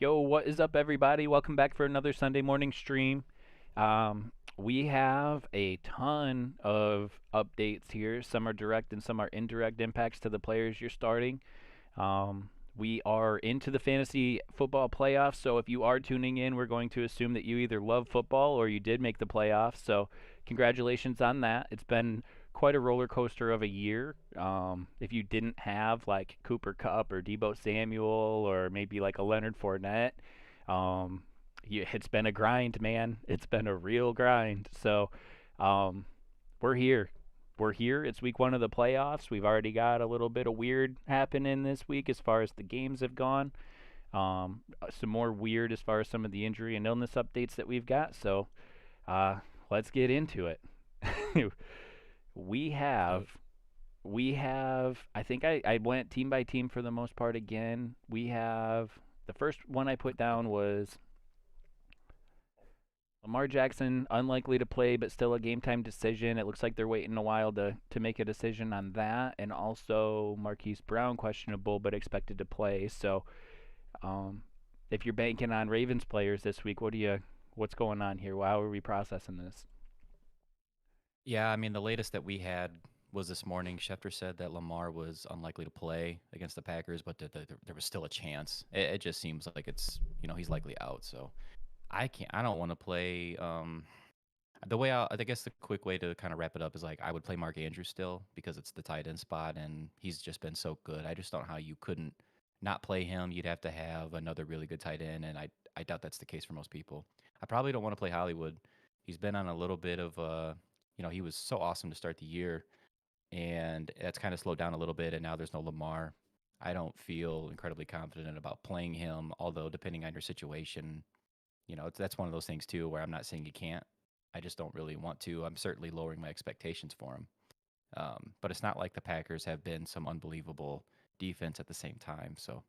Yo, what is up, everybody? Welcome back for another Sunday morning stream. We have a ton of updates here. Some are direct and some are indirect impacts to the players you're starting. We are into the fantasy football playoffs, so if you are tuning in, we're going to assume that you either love football or you did make the playoffs. So, congratulations on that. It's been quite a roller coaster of a year. If you didn't have like Cooper Cup or Debo Samuel or maybe like a Leonard Fournette, um, it's been a grind, man. It's been a real grind. So, um, we're here. We're here. It's week one of the playoffs. We've already got a little bit of weird happening this week as far as the games have gone. Some more weird as far as some of the injury and illness updates that we've got. So, uh, let's get into it. we Do have it. I think I went team by team for the most part again. We have the first one I put down was Lamar Jackson, unlikely to play, but still a game time decision. It looks like they're waiting a while to make a decision on that. And also Marquise Brown, questionable, but expected to play. So um, if you're banking on Ravens players this week, what's going on here? How are we processing this? Yeah, I mean, the latest that we had was this morning. Schefter said that Lamar was unlikely to play against the Packers, but there was still a chance. It just seems like he's likely out. So I don't want to play. I guess the quick way to kind of wrap it up is like I would play Mark Andrews still because it's the tight end spot and he's just been so good. I just don't know how you couldn't not play him. You'd have to have another really good tight end, and I doubt that's the case for most people. I probably don't want to play Hollywood. He's been on a little bit of he was so awesome to start the year, and that's kind of slowed down a little bit. And now there's no Lamar. I don't feel incredibly confident about playing him. Although depending on your situation, that's one of those things too where I'm not saying you can't. I just don't really want to. I'm certainly lowering my expectations for him. But it's not like the Packers have been some unbelievable defense at the same time. So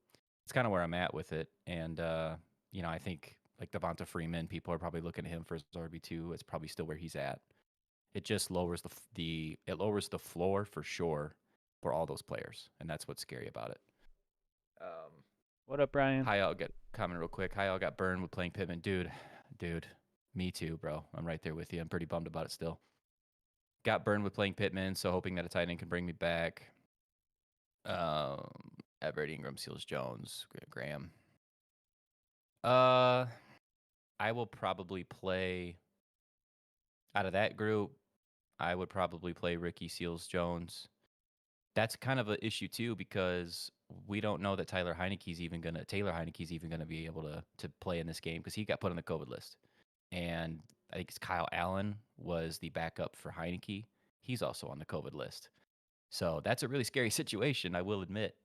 it's kind of where I'm at with it. And I think like Devonta Freeman, people are probably looking at him for his RB2. It's probably still where he's at. It just lowers it lowers the floor for sure for all those players, and that's what's scary about it. Um, What up, Brian? Hi, I'll get comment real quick. Hi, all got burned with playing Pittman, dude. Me too, bro. I'm right there with you. I'm pretty bummed about it still. Got burned with playing Pittman, so hoping that a tight end can bring me back. Um, Everett, Ingram, Seals, Jones, Graham. Uh, I will probably play out of that group. I would probably play Ricky Seals Jones. That's kind of an issue too because we don't know that Taylor Heineke's even gonna be able to play in this game because he got put on the COVID list. And I think it's Kyle Allen was the backup for Heineke. He's also on the COVID list. So that's a really scary situation, I will admit.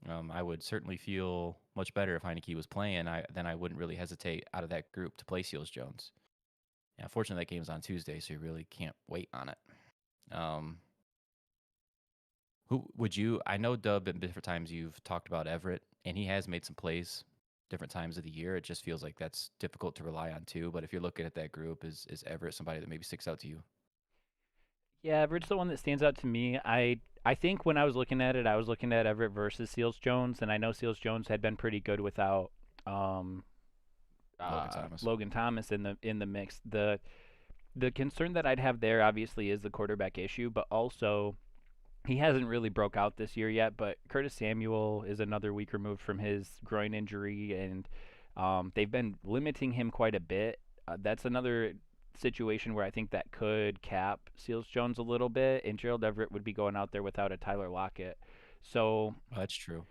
I would certainly feel much better if Heineke was playing. Then I wouldn't really hesitate out of that group to play Seals Jones. And unfortunately, that game's on Tuesday, so you really can't wait on it. Um, who would you? I know Dub at different times you've talked about Everett, and he has made some plays different times of the year. It just feels like that's difficult to rely on too. But if you're looking at that group, is Everett somebody that maybe sticks out to you? Yeah, Everett's the one that stands out to me. I think when I was looking at it, I was looking at Everett versus Seals Jones, and I know Seals Jones had been pretty good without um, Logan Thomas. Logan Thomas in the mix. The concern that I'd have there obviously is the quarterback issue, but also he hasn't really broke out this year yet. But Curtis Samuel is another week removed from his groin injury, and they've been limiting him quite a bit. That's another situation where I think that could cap Seals Jones a little bit, and Gerald Everett would be going out there without a Tyler Lockett. So Oh, that's true.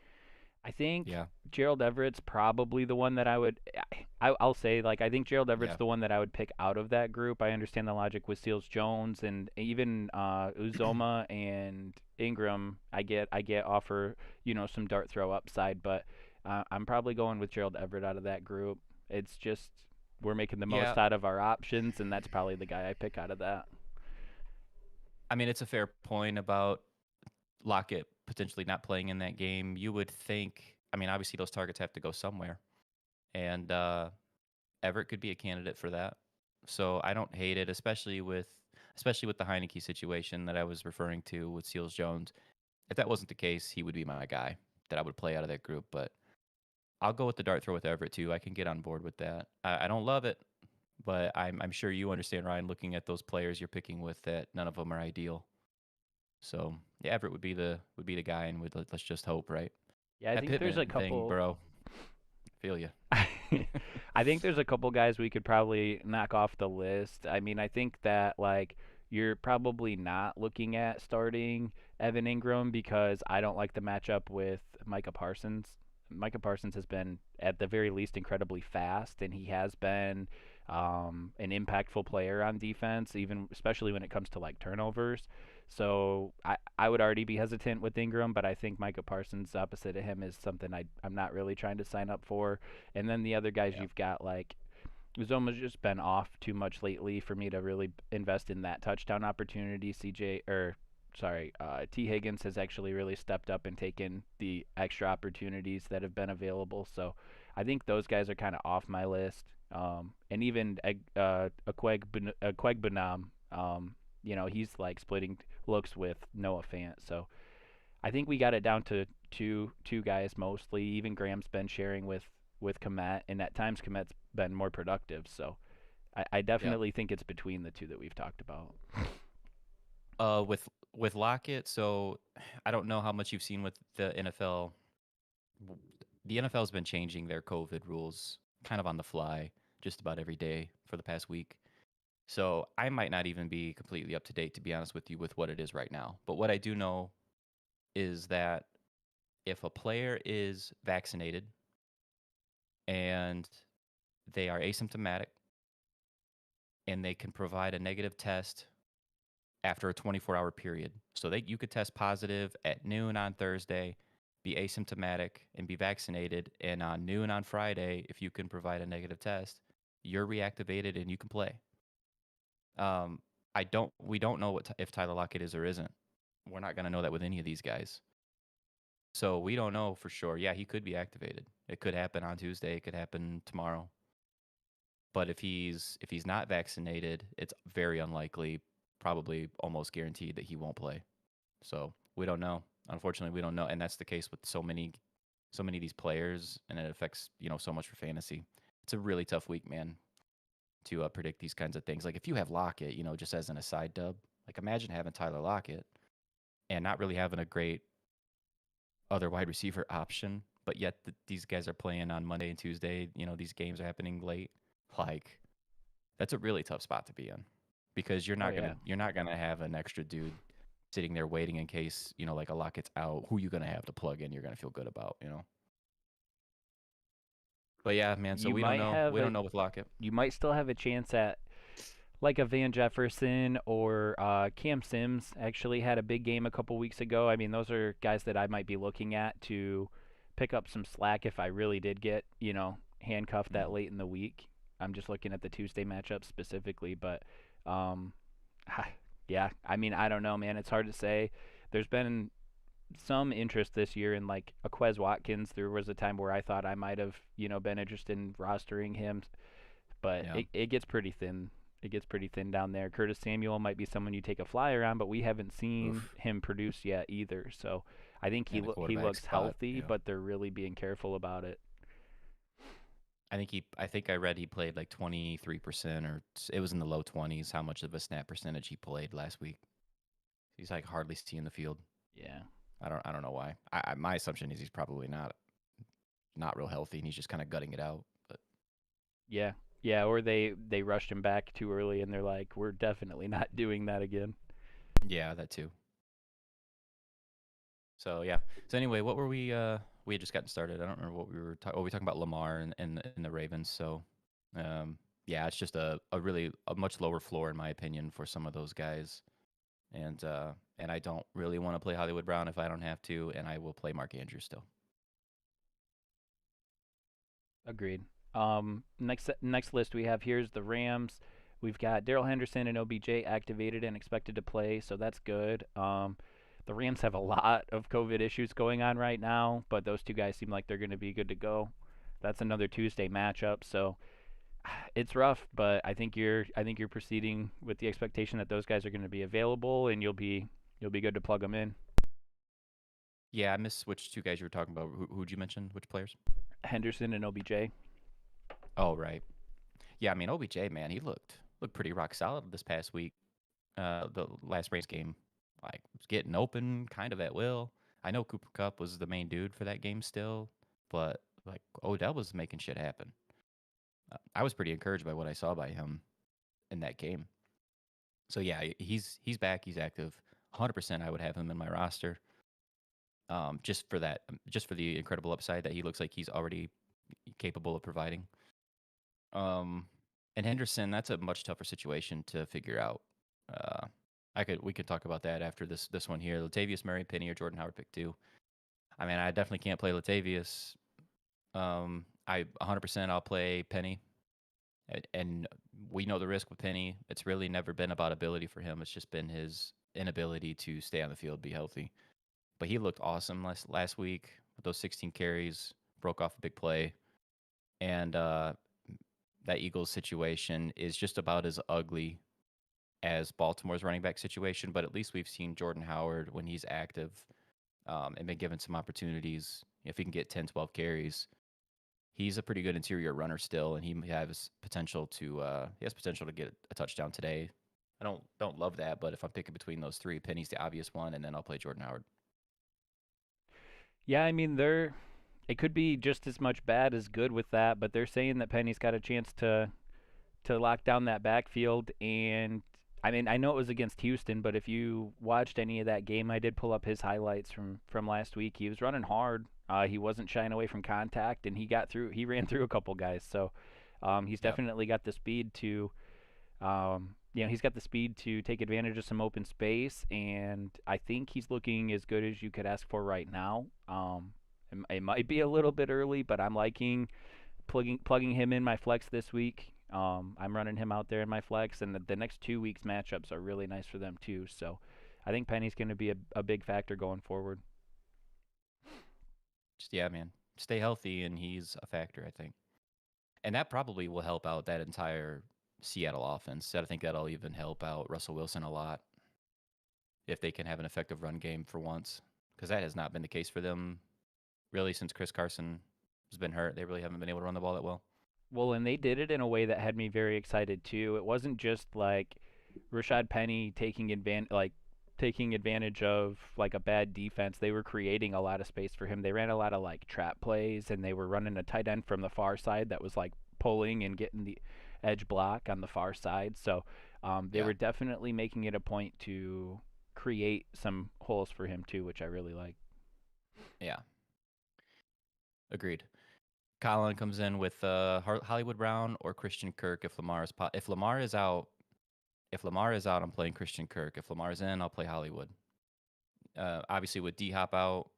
I think Yeah, Gerald Everett's probably the one that I'll say, like, I think Gerald Everett's yeah, the one that I would pick out of that group. I understand the logic with Seals Jones and even Uzoma and Ingram. I get offer some dart throw upside, but I'm probably going with Gerald Everett out of that group. It's just we're making the yeah. most out of our options, and that's probably the guy I pick out of that. I mean, it's a fair point about Lockett potentially not playing in that game. You would think. I mean, obviously those targets have to go somewhere, and Everett could be a candidate for that. So I don't hate it, especially with the Heineke situation that I was referring to with Seals Jones. If that wasn't the case, he would be my guy that I would play out of that group. But I'll go with the dart throw with Everett too. I can get on board with that. I don't love it, but I'm sure you understand, Ryan. Looking at those players you're picking with, that none of them are ideal. So yeah, Everett would be the guy, and let's just hope, right? Yeah, I That think there's Pittman a thing, couple. bro. Feel you. I think there's a couple guys we could probably knock off the list. I mean, I think that like you're probably not looking at starting Evan Ingram because I don't like the matchup with Micah Parsons. Micah Parsons has been at the very least incredibly fast, and he has been an impactful player on defense, even especially when it comes to like turnovers. So I would already be hesitant with Ingram, but I think Micah Parsons opposite of him is something I'm not really trying to sign up for. And then the other guys Yeah. you've got like Uzoma's just been off too much lately for me to really invest in that touchdown opportunity. T. Higgins has actually really stepped up and taken the extra opportunities that have been available. So I think those guys are kind of off my list. And even Aqueg he's like splitting looks with Noah Fant. So I think we got it down to two guys mostly. Even Graham's been sharing with Komet, and at times Komet's been more productive. So I Yep. definitely think it's between the two that we've talked about. With Lockett, so I don't know how much you've seen with the NFL. The NFL's been changing their COVID rules kind of on the fly, just about every day for the past week. So I might not even be completely up to date, to be honest with you, with what it is right now. But what I do know is that if a player is vaccinated and they are asymptomatic and they can provide a negative test after a 24-hour period. So you could test positive at noon on Thursday, be asymptomatic, and be vaccinated. And on noon on Friday, if you can provide a negative test, you're reactivated and you can play. We don't know if Tyler Lockett is or isn't. We're not going to know that with any of these guys. So we don't know for sure. Yeah, he could be activated. It could happen on Tuesday. It could happen tomorrow. But if he's not vaccinated, it's very unlikely, probably almost guaranteed that he won't play. So we don't know. Unfortunately, we don't know, and that's the case with so many of these players, and it affects so much for fantasy. It's a really tough week, man, to predict these kinds of things. Like if you have Lockett, just as an aside dub, like imagine having Tyler Lockett and not really having a great other wide receiver option, but yet these guys are playing on Monday and Tuesday. These games are happening late. Like that's a really tough spot to be in because Oh yeah. you're not gonna have an extra dude sitting there waiting in case like a Lockett's out. Who you gonna have to plug in? You're gonna feel good about. But yeah, man. So You we don't might know. have We a don't know with Lockett. you might still have a chance at like a Van Jefferson or Cam Sims actually had a big game a couple weeks ago. I mean, those are guys that I might be looking at to pick up some slack if I really did get, handcuffed that Mm. late in the week. I'm just looking at the Tuesday matchup specifically, but um, yeah, I mean, I don't know, man. It's hard to say. There's been some interest this year in like a Quez Watkins. There was a time where I thought I might have, been interested in rostering him, but Yeah. it gets pretty thin. It gets pretty thin down there. Curtis Samuel might be someone you take a flyer on, but we haven't seen Oof. him produce yet either. So I think And the he quarterback looks spot. healthy, Yeah. but they're really being careful about it. I think I read he played like 23%, or it was in the low 20s. How much of a snap percentage he played last week? He's like hardly seeing the field. Yeah. I don't know why. My assumption is he's probably not real healthy, and he's just kind of gutting it out. But Yeah. Yeah, or they rushed him back too early and they're like, we're definitely not doing that again. yeah, that too. So yeah. So anyway, what were we? We had just gotten started. I don't remember what we were talking. Oh, we were talking about Lamar and the Ravens. So, yeah, it's just a much lower floor in my opinion for some of those guys. And I don't really want to play Hollywood Brown if I don't have to, and I will play Mark Andrews still. Agreed. Next list we have here is the Rams. We've got Darrell Henderson and OBJ activated and expected to play, so that's good. The Rams have a lot of COVID issues going on right now, but those two guys seem like they're going to be good to go. That's another Tuesday matchup, so it's rough, but I think you're proceeding with the expectation that those guys are going to be available and you'll be good to plug them in. Yeah, I missed which two guys you were talking about. Who'd you mention? Which players? Henderson and OBJ. Oh, right. Yeah, I mean OBJ, man, he looked pretty rock solid this past week. The last Braves game, like was getting open kind of at will. I know Cooper Cup was the main dude for that game still, but like Odell was making shit happen. I was pretty encouraged by what I saw by him in that game. So yeah, he's back. He's active. 100%. I would have him in my roster. Just for that, just for the incredible upside that he looks like he's already capable of providing. Um, and Henderson, that's a much tougher situation to figure out. Uh, we could talk about that after this one here. Latavius Murray, Penny, or Jordan Howard pick two. I mean, I definitely can't play Latavius. I 100% I'll play Penny, and we know the risk with Penny. It's really never been about ability for him. It's just been his inability to stay on the field, be healthy. But he looked awesome last week with those 16 carries, broke off a big play, and that Eagles situation is just about as ugly as Baltimore's running back situation. But at least we've seen Jordan Howard when he's active and been given some opportunities. If he can get 10, 12 carries, he's a pretty good interior runner still, and he has potential to get a touchdown today. I don't love that, but if I'm picking between those three, Penny's the obvious one, and then I'll play Jordan Howard. Yeah, I mean it could be just as much bad as good with that, but they're saying that Penny's got a chance to lock down that backfield. And I mean, I know it was against Houston, but if you watched any of that game, I did pull up his highlights from last week. He was running hard. He wasn't shying away from contact, and he got through. He ran through a couple guys, so he's Yep. definitely got the speed to. He's got the speed to take advantage of some open space, and I think he's looking as good as you could ask for right now. It might be a little bit early, but I'm liking plugging him in my flex this week. I'm running him out there in my flex, and the next 2 weeks matchups are really nice for them too. So I think Penny's going to be a big factor going forward. Just yeah, man, stay healthy, and he's a factor, I think. And that probably will help out that entire Seattle offense. I think that'll even help out Russell Wilson a lot if they can have an effective run game for once, because that has not been the case for them really since Chris Carson has been hurt. They really haven't been able to run the ball that well. Well, and they did it in a way that had me very excited too. It wasn't just like Rashad Penny taking advantage of like a bad defense. They were creating a lot of space for him. They ran a lot of like trap plays, and they were running a tight end from the far side that was like pulling and getting the edge block on the far side. So they Yeah, were definitely making it a point to create some holes for him too, which I really like. yeah, agreed. Colin comes in with Hollywood Brown or Christian Kirk if if Lamar is out. If Lamar is out, I'm playing Christian Kirk. If Lamar's in, I'll play Hollywood. Obviously, with D Hop out,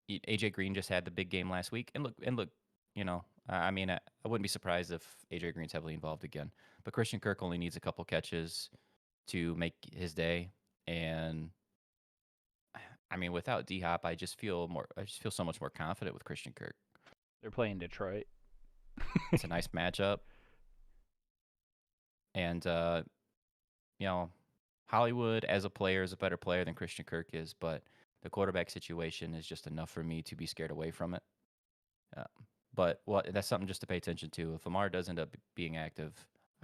AJ Green just had the big game last week, and look, I mean, I wouldn't be surprised if AJ Green's heavily involved again. But Christian Kirk only needs a couple catches to make his day, and I mean, without D Hop, I just feel so much more confident with Christian Kirk. They're playing Detroit. It's a nice matchup, and Hollywood as a player is a better player than Christian Kirk is, but the quarterback situation is just enough for me to be scared away from it. Uh, but that's something just to pay attention to. If Lamar does end up being active,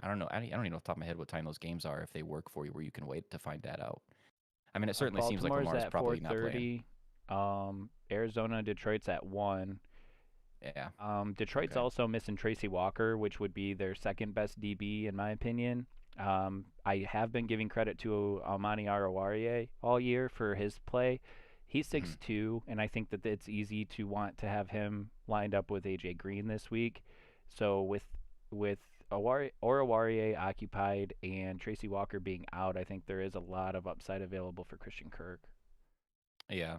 I don't know. I don't even know off the top of my head what time those games are, if they work for you, where you can wait to find that out. I mean, it certainly seems like Baltimore's Lamar's at probably not playing. 4:30. Arizona, Detroit's at 1. Yeah. Detroit's Okay. also missing Tracy Walker, which would be their second best DB in my opinion. I have been giving credit to Amani Arawarie all year for his play. He's Mhm. 6'2", and I think that it's easy to want to have him lined up with AJ Green this week. So with Arawarie occupied and Tracy Walker being out, I think there is a lot of upside available for Christian Kirk. Yeah.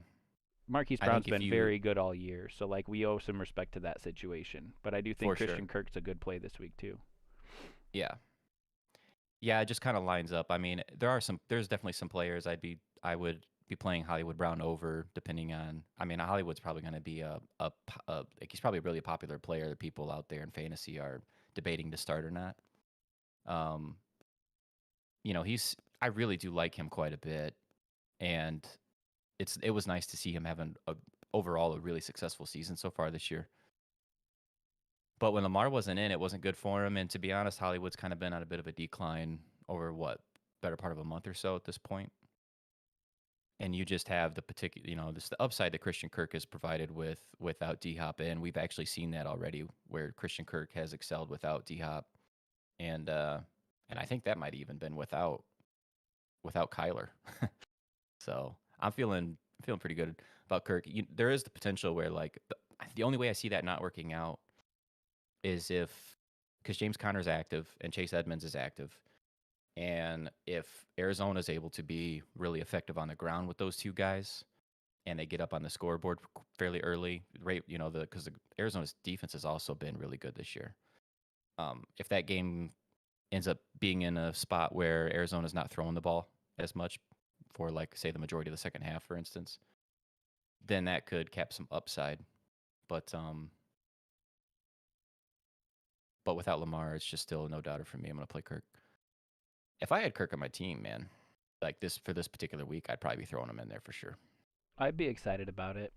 Marquise I Brown's think if been you, very good all year, so like we owe some respect to that situation. But I do think for sure. Christian Kirk's a good play this week too. Yeah. Yeah, it just kind of lines up. I mean, there's definitely some players I would be playing Hollywood Brown over, depending on. I mean, Hollywood's probably going to be like he's probably a really popular player that people out there in fantasy are debating to start or not. Um, I really do like him quite a bit, and it was nice to see him having overall a really successful season so far this year. But when Lamar wasn't in, it wasn't good for him. And to be honest, Hollywood's kind of been on a bit of a decline over what, better part of a month or so at this point. And you just have the particular, this the upside that Christian Kirk has provided without D Hop in. We've actually seen that already, where Christian Kirk has excelled without D Hop, and I think that might even been without Kyler. So I'm feeling pretty good about Kirk. There is the potential where like the only way I see that not working out is if because James Conner's active and Chase Edmonds is active. And if Arizona is able to be really effective on the ground with those two guys, and they get up on the scoreboard fairly early, right? Because Arizona's defense has also been really good this year. If that game ends up being in a spot where Arizona's not throwing the ball as much for, like, say, the majority of the second half, for instance, then that could cap some upside. But without Lamar, it's just still a no doubter for me. I'm going to play Kirk. If I had Kirk on my team, man, like this for this particular week, I'd probably be throwing him in there for sure. I'd be excited about it.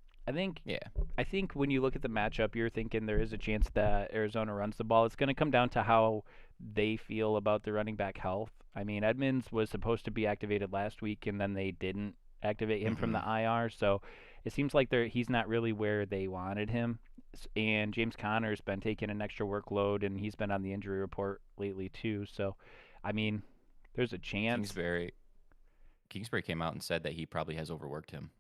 Yeah. I think when you look at the matchup, you're thinking there is a chance that Arizona runs the ball. It's going to come down to how they feel about the running back health. I mean, Edmonds was supposed to be activated last week, and then they didn't activate him from the IR. So it seems like he's not really where they wanted him. And James Conner's been taking an extra workload, and he's been on the injury report lately too. So, I mean, there's a chance. Kingsbury came out and said that he probably has overworked him.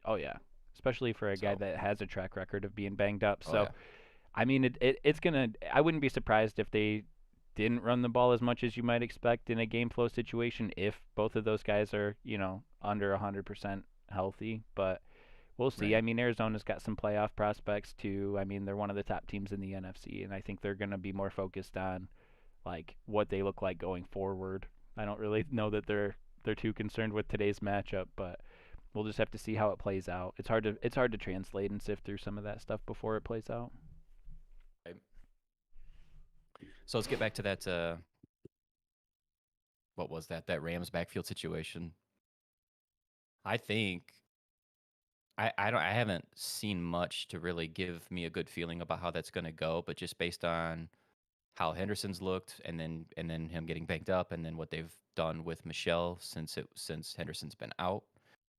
Oh yeah, especially for a guy that has a track record of being banged up. Oh, So, yeah. I mean, it's gonna. I wouldn't be surprised if they didn't run the ball as much as you might expect in a game flow situation if both of those guys are, under 100% healthy. But we'll see. Right. I mean, Arizona's got some playoff prospects too. I mean, they're one of the top teams in the NFC, and I think they're gonna be more focused on like what they look like going forward. I don't really know that they're too concerned with today's matchup, but we'll just have to see how it plays out. It's hard to translate and sift through some of that stuff before it plays out. Right. So let's get back to that. What was that? That Rams backfield situation. I think I haven't seen much to really give me a good feeling about how that's going to go, but just based on how Henderson's looked, and then him getting banged up, and then what they've done with Michelle since Henderson's been out,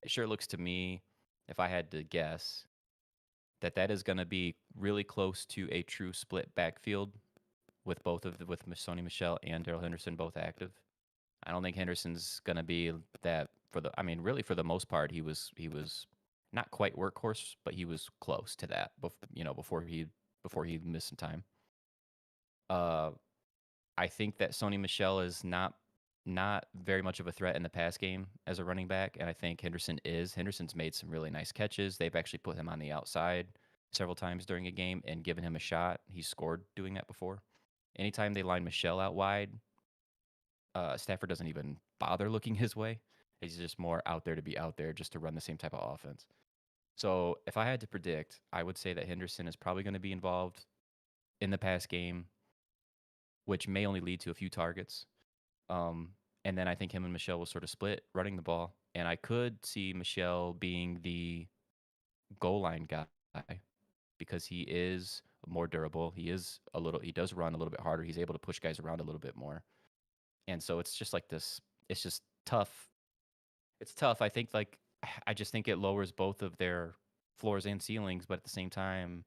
it sure looks to me, if I had to guess, that is going to be really close to a true split backfield with with Sony Michel and Darrell Henderson both active. I don't think Henderson's going to be that really for the most part he was not quite workhorse, but he was close to that. Before he missed some time. I think that Sony Michel is not very much of a threat in the pass game as a running back, and I think Henderson is. Henderson's made some really nice catches. They've actually put him on the outside several times during a game and given him a shot. He's scored doing that before. Anytime they line Michel out wide, Stafford doesn't even bother looking his way. He's just more out there to be out there just to run the same type of offense. So if I had to predict, I would say that Henderson is probably going to be involved in the pass game, which may only lead to a few targets. And then I think him and Michel will sort of split running the ball. And I could see Michel being the goal line guy because he is more durable. He does run a little bit harder. He's able to push guys around a little bit more. And so it's just like this. It's just tough. It's tough. I just think it lowers both of their floors and ceilings. But at the same time,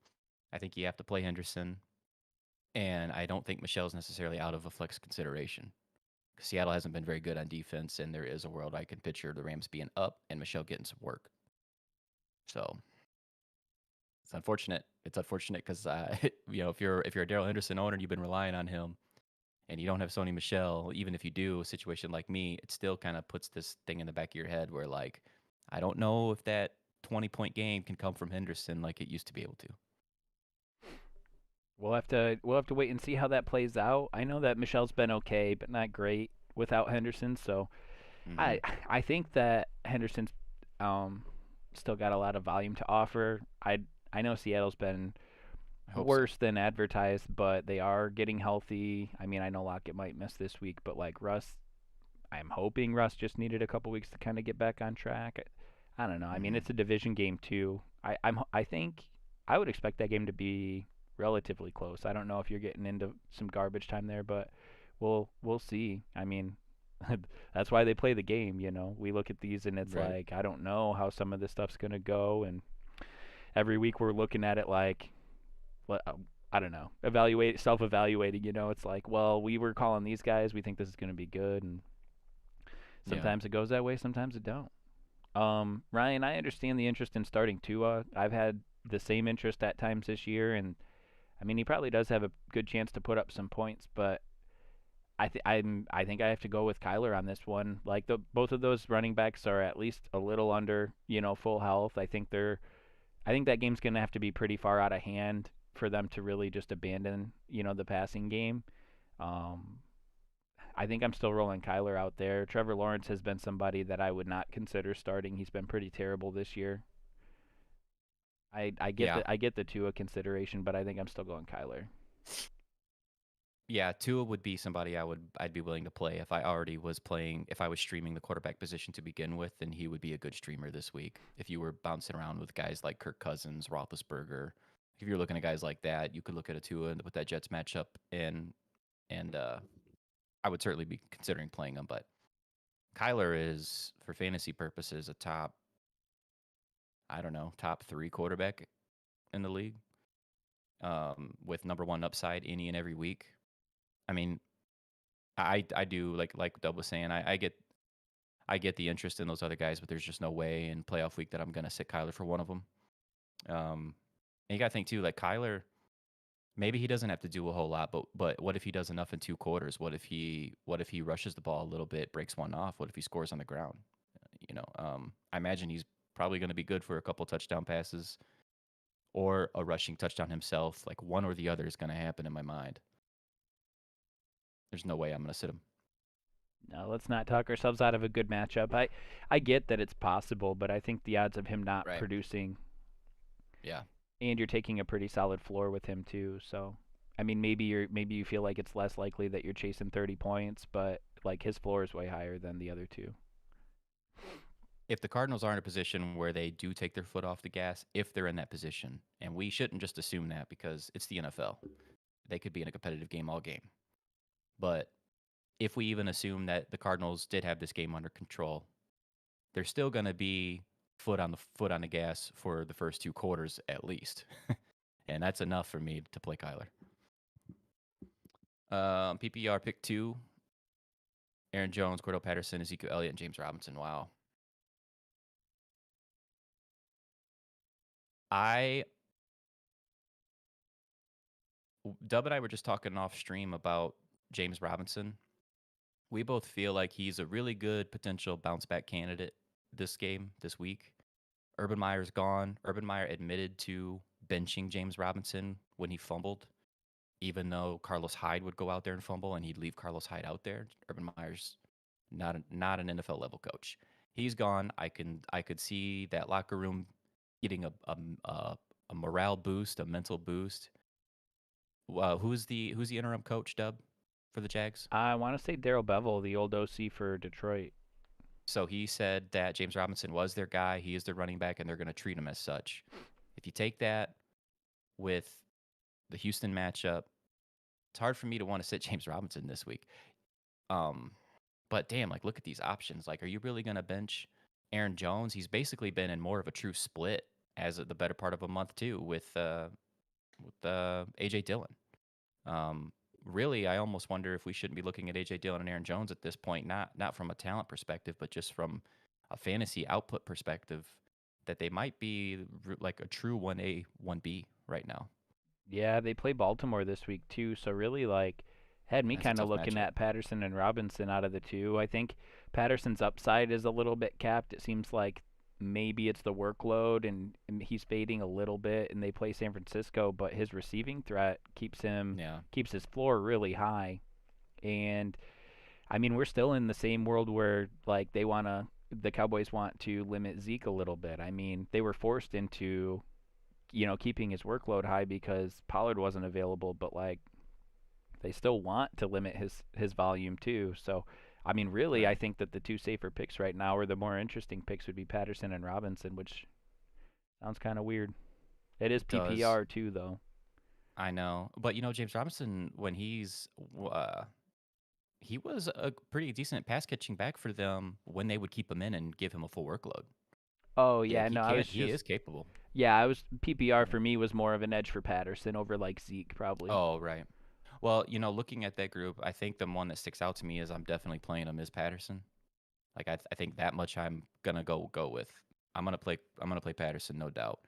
I think you have to play Henderson. And I don't think Michel's necessarily out of a flex consideration. Seattle hasn't been very good on defense, and there is a world I can picture the Rams being up and Michel getting some work. So it's unfortunate. It's unfortunate because if you're a Darrell Henderson owner and you've been relying on him, and you don't have Sony Michel, even if you do, a situation like me, it still kind of puts this thing in the back of your head where, like, I don't know if that 20-point game can come from Henderson like it used to be able to. We'll have to wait and see how that plays out. I know that Michel's been okay, but not great without Henderson. So I think that Henderson's still got a lot of volume to offer. I know Seattle's been worse than advertised, but they are getting healthy. I mean, I know Lockett might miss this week, but like Russ, I'm hoping Russ just needed a couple weeks to kind of get back on track. I don't know. I mean, Hmm. it's a division game too. I think I would expect that game to be relatively close. I don't know if you're getting into some garbage time there, but we'll see. I mean, that's why they play the game, you know. We look at these and it's Right. like I don't know how some of this stuff's going to go, and every week we're looking at it like I don't know, self-evaluating, you know. It's like, well, we were calling these guys, we think this is going to be good, and Yeah. sometimes it goes that way, sometimes it don't. Ryan, I understand the interest in starting Tua. I've had the same interest at times this year, and I mean he probably does have a good chance to put up some points, but I think I have to go with Kyler on this one. Like the both of those running backs are at least a little under, you know, full health. I think that game's going to have to be pretty far out of hand for them to really just abandon, you know, the passing game. Um, I think I'm still rolling Kyler out there. Trevor Lawrence has been somebody that I would not consider starting. He's been pretty terrible this year. Yeah. I get the Tua consideration, but I think I'm still going Kyler. Yeah, Tua would be somebody I'd be willing to play if I already was playing if I was streaming the quarterback position to begin with, then he would be a good streamer this week. If you were bouncing around with guys like Kirk Cousins, Roethlisberger, if you're looking at guys like that, you could look at a Tua with that Jets matchup and I would certainly be considering playing him. But Kyler is, for fantasy purposes, a top I don't know top three quarterback in the league, with number one upside any and every week. I mean, I do like Dub was saying. I get the interest in those other guys, but there's just no way in playoff week that I'm gonna sit Kyler for one of them. And you got to think too, like Kyler, maybe he doesn't have to do a whole lot, but what if he does enough in 2 quarters? What if he rushes the ball a little bit, breaks one off? What if he scores on the ground? I imagine he's probably going to be good for a couple touchdown passes or a rushing touchdown himself. Like one or the other is going to happen in my mind. There's no way I'm going to sit him. No, let's not talk ourselves out of a good matchup. I get that it's possible, but I think the odds of him not Right. producing, Yeah. and you're taking a pretty solid floor with him too. So, I mean, maybe you feel like it's less likely that you're chasing 30 points, but like his floor is way higher than the other two. If the Cardinals are in a position where they do take their foot off the gas, if they're in that position, and we shouldn't just assume that because it's the NFL, they could be in a competitive game all game. But if we even assume that the Cardinals did have this game under control, they're still going to be foot on the gas for the first 2 quarters at least, and that's enough for me to play Kyler. PPR pick two: Aaron Jones, Cordell Patterson, Ezekiel Elliott, and James Robinson. Wow. I Dub and I were just talking off stream about James Robinson. We both feel like he's a really good potential bounce back candidate this week. Urban Meyer's gone. Urban Meyer admitted to benching James Robinson when he fumbled, even though Carlos Hyde would go out there and fumble and he'd leave Carlos Hyde out there. Urban Meyer's not an NFL level coach. He's gone. I could see that locker room getting a morale boost, a mental boost. Who's the interim coach, Dub, for the Jags? I want to say Daryl Bevel, the old OC for Detroit. So he said that James Robinson was their guy. He is their running back, and they're going to treat him as such. If you take that with the Houston matchup, it's hard for me to want to sit James Robinson this week. Um, but damn, like look at these options. Like, are you really going to bench Aaron Jones? He's basically been in more of a true split as the better part of a month too with AJ Dillon. Um, really, I almost wonder if we shouldn't be looking at AJ Dillon and Aaron Jones at this point, not from a talent perspective, but just from a fantasy output perspective, that they might be like a true 1A, 1B right now. Yeah, they play Baltimore this week too, so really like had me That's a kind of tough looking matchup. at Patterson and Robinson out of the two. I think Patterson's upside is a little bit capped. It seems like maybe it's the workload and he's fading a little bit and they play San Francisco, but his receiving threat Yeah, keeps his floor really high. And I mean, we're still in the same world where like the Cowboys want to limit Zeke a little bit. I mean, they were forced into, you know, keeping his workload high because Pollard wasn't available, but like they still want to limit his volume too. So I mean, really, I Right. think that the two safer picks right now, or the more interesting picks, would be Patterson and Robinson, which sounds kind of weird. It is It does. PPR too, though. I know. But James Robinson, when he was a pretty decent pass catching back for them when they would keep him in and give him a full workload. Oh Yeah, yeah, he no, I can. was He just is capable. yeah, I was PPR Yeah. for me was more of an edge for Patterson over like Zeke probably. Oh, right. Well, looking at that group, I think the one that sticks out to me is I'm definitely playing him is Patterson. Like I think that much I'm gonna go with. I'm gonna play Patterson, no doubt.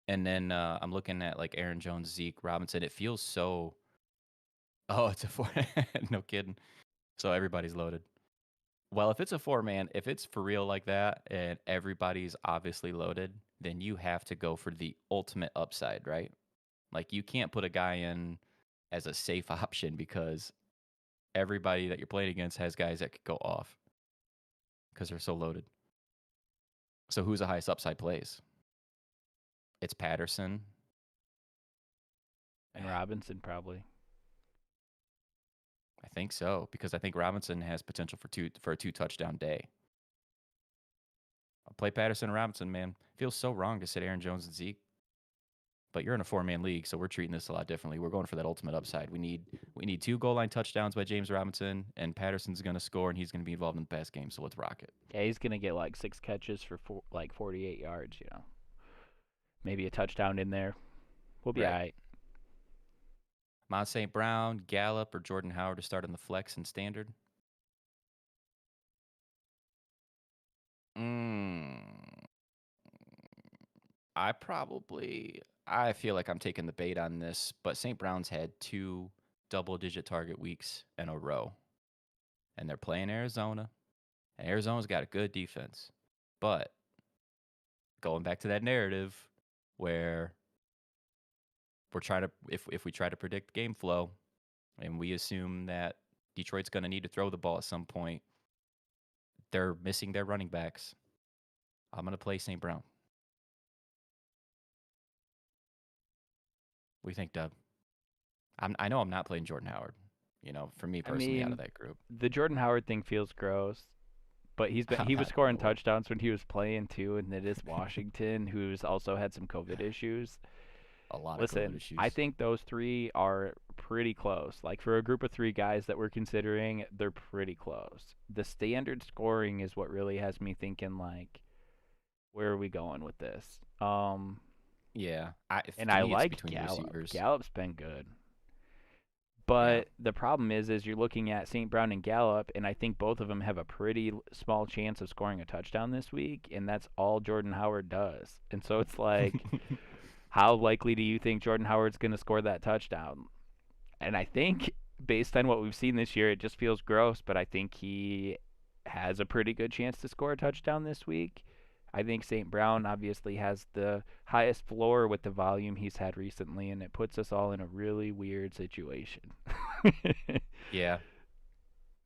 And then I'm looking at like Aaron Jones, Zeke, Robinson. It feels so. Oh, it's a four. No kidding. So everybody's loaded. Well, if it's a four man, if it's for real like that, and everybody's obviously loaded, then you have to go for the ultimate upside, right? Like you can't put a guy in as a safe option because everybody that you're playing against has guys that could go off because they're so loaded. So who's the highest upside plays? It's Patterson. And Robinson probably. I think so because I think Robinson has potential for a 2 touchdown day. I'll play Patterson and Robinson, man. Feels so wrong to sit Aaron Jones and Zeke, but you're in a 4-man league, so we're treating this a lot differently. We're going for that ultimate upside. We need 2 goal line touchdowns by James Robinson, and Patterson's going to score, and he's going to be involved in the pass game. So let's rock it. Yeah, he's gonna get like 6 catches for like 48 yards. Maybe a touchdown in there. We'll be all Right. right. Mount St. Brown, Gallup, or Jordan Howard to start on the flex and standard. Mm, I feel like I'm taking the bait on this, but St. Brown's had 2 double-digit target weeks in a row, and they're playing Arizona, and Arizona's got a good defense. But going back to that narrative where we're trying to if we try to predict game flow and we assume that Detroit's going to need to throw the ball at some point, they're missing their running backs. I'm going to play St. Brown. What do you think, Dub? I know I'm not playing Jordan Howard. For me I personally, out of mean, that group. the Jordan Howard thing feels gross, but I'm he was not. scoring touchdowns when he was playing too, and it is Washington, who's also had some COVID issues. A lot of COVID Listen, I issues. think those three are pretty close. Like for a group of three guys that we're considering, they're pretty close. The standard scoring is what really has me thinking like, where are we going with this? Yeah. And To I me, it's like between the Gallup. receivers. Gallup's been good. Yeah. But the problem is you're looking at St. Brown and Gallup, and I think both of them have a pretty small chance of scoring a touchdown this week, and that's all Jordan Howard does. And so it's like, how likely do you think Jordan Howard's going to score that touchdown? And I think based on what we've seen this year, it just feels gross, but I think he has a pretty good chance to score a touchdown this week. I think St. Brown obviously has the highest floor with the volume he's had recently, and it puts us all in a really weird situation. Yeah.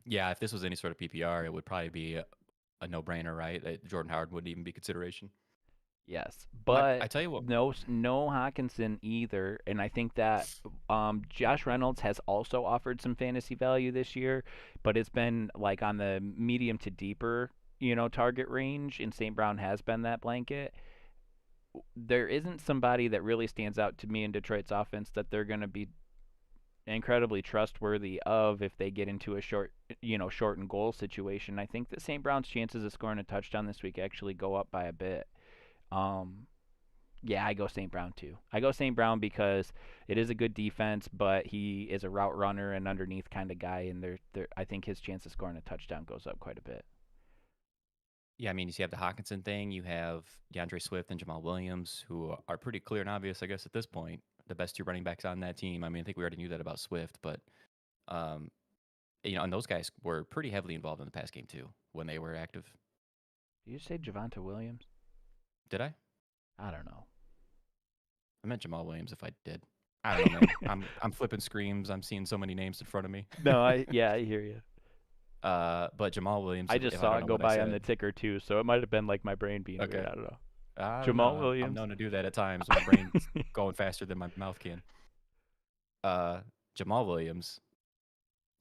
Yeah. If this was any sort of PPR, it would probably be a no-brainer, right? That Jordan Howard wouldn't even be consideration. Yes, I but tell you what. no Hawkinson either, and I think that Josh Reynolds has also offered some fantasy value this year, but it's been like on the medium to deeper, target range, and St. Brown has been that blanket. There isn't somebody that really stands out to me in Detroit's offense that they're going to be incredibly trustworthy of if they get into a short and goal situation. I think that St. Brown's chances of scoring a touchdown this week actually go up by a bit. Um, yeah, I go St. Brown too. I go St. Brown because it is a good defense, but he is a route runner and underneath kind of guy, and I think his chance of scoring a touchdown goes up quite a bit. Yeah, I mean, you have the Hawkinson thing. You have DeAndre Swift and Jamal Williams, who are pretty clear and obvious, I guess, at this point. The best 2 running backs on that team. I mean, I think we already knew that about Swift, but um, and those guys were pretty heavily involved in the pass game too when they were active. Did you say Javonte Williams? Did I? I don't know. I meant Jamal Williams. If I did, I don't know, man. I'm flipping screens. I'm seeing so many names in front of me. No, I hear you. But Jamal Williams. I just If I saw don't it know go what I by on the said, ticker too, so it might have been like my brain being weird. okay. I don't know. I don't Jamal know. I'm Williams. known to do that at times. My brain's going faster than my mouth can. Uh, Jamal Williams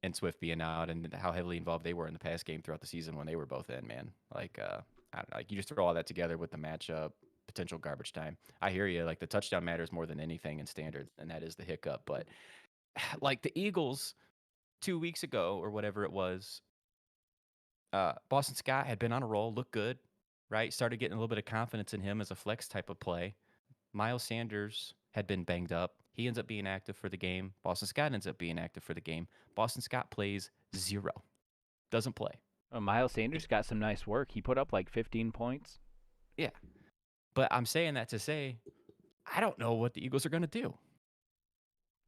and Swift being out and how heavily involved they were in the pass game throughout the season when they were both in, man. Like, I don't know, like you just throw all that together with the matchup, potential garbage time. I hear you. Like the touchdown matters more than anything in standard, and that is the hiccup. But like the Eagles 2 weeks ago or whatever it was, Boston Scott had been on a roll, looked good, right? Started getting a little bit of confidence in him as a flex type of play. Miles Sanders had been banged up. He ends up being active for the game. Boston Scott ends up being active for the game. Boston Scott plays 0. Doesn't play. Miles Sanders got some nice work. He put up like 15 points. Yeah. But I'm saying that to say, I don't know what the Eagles are going to do.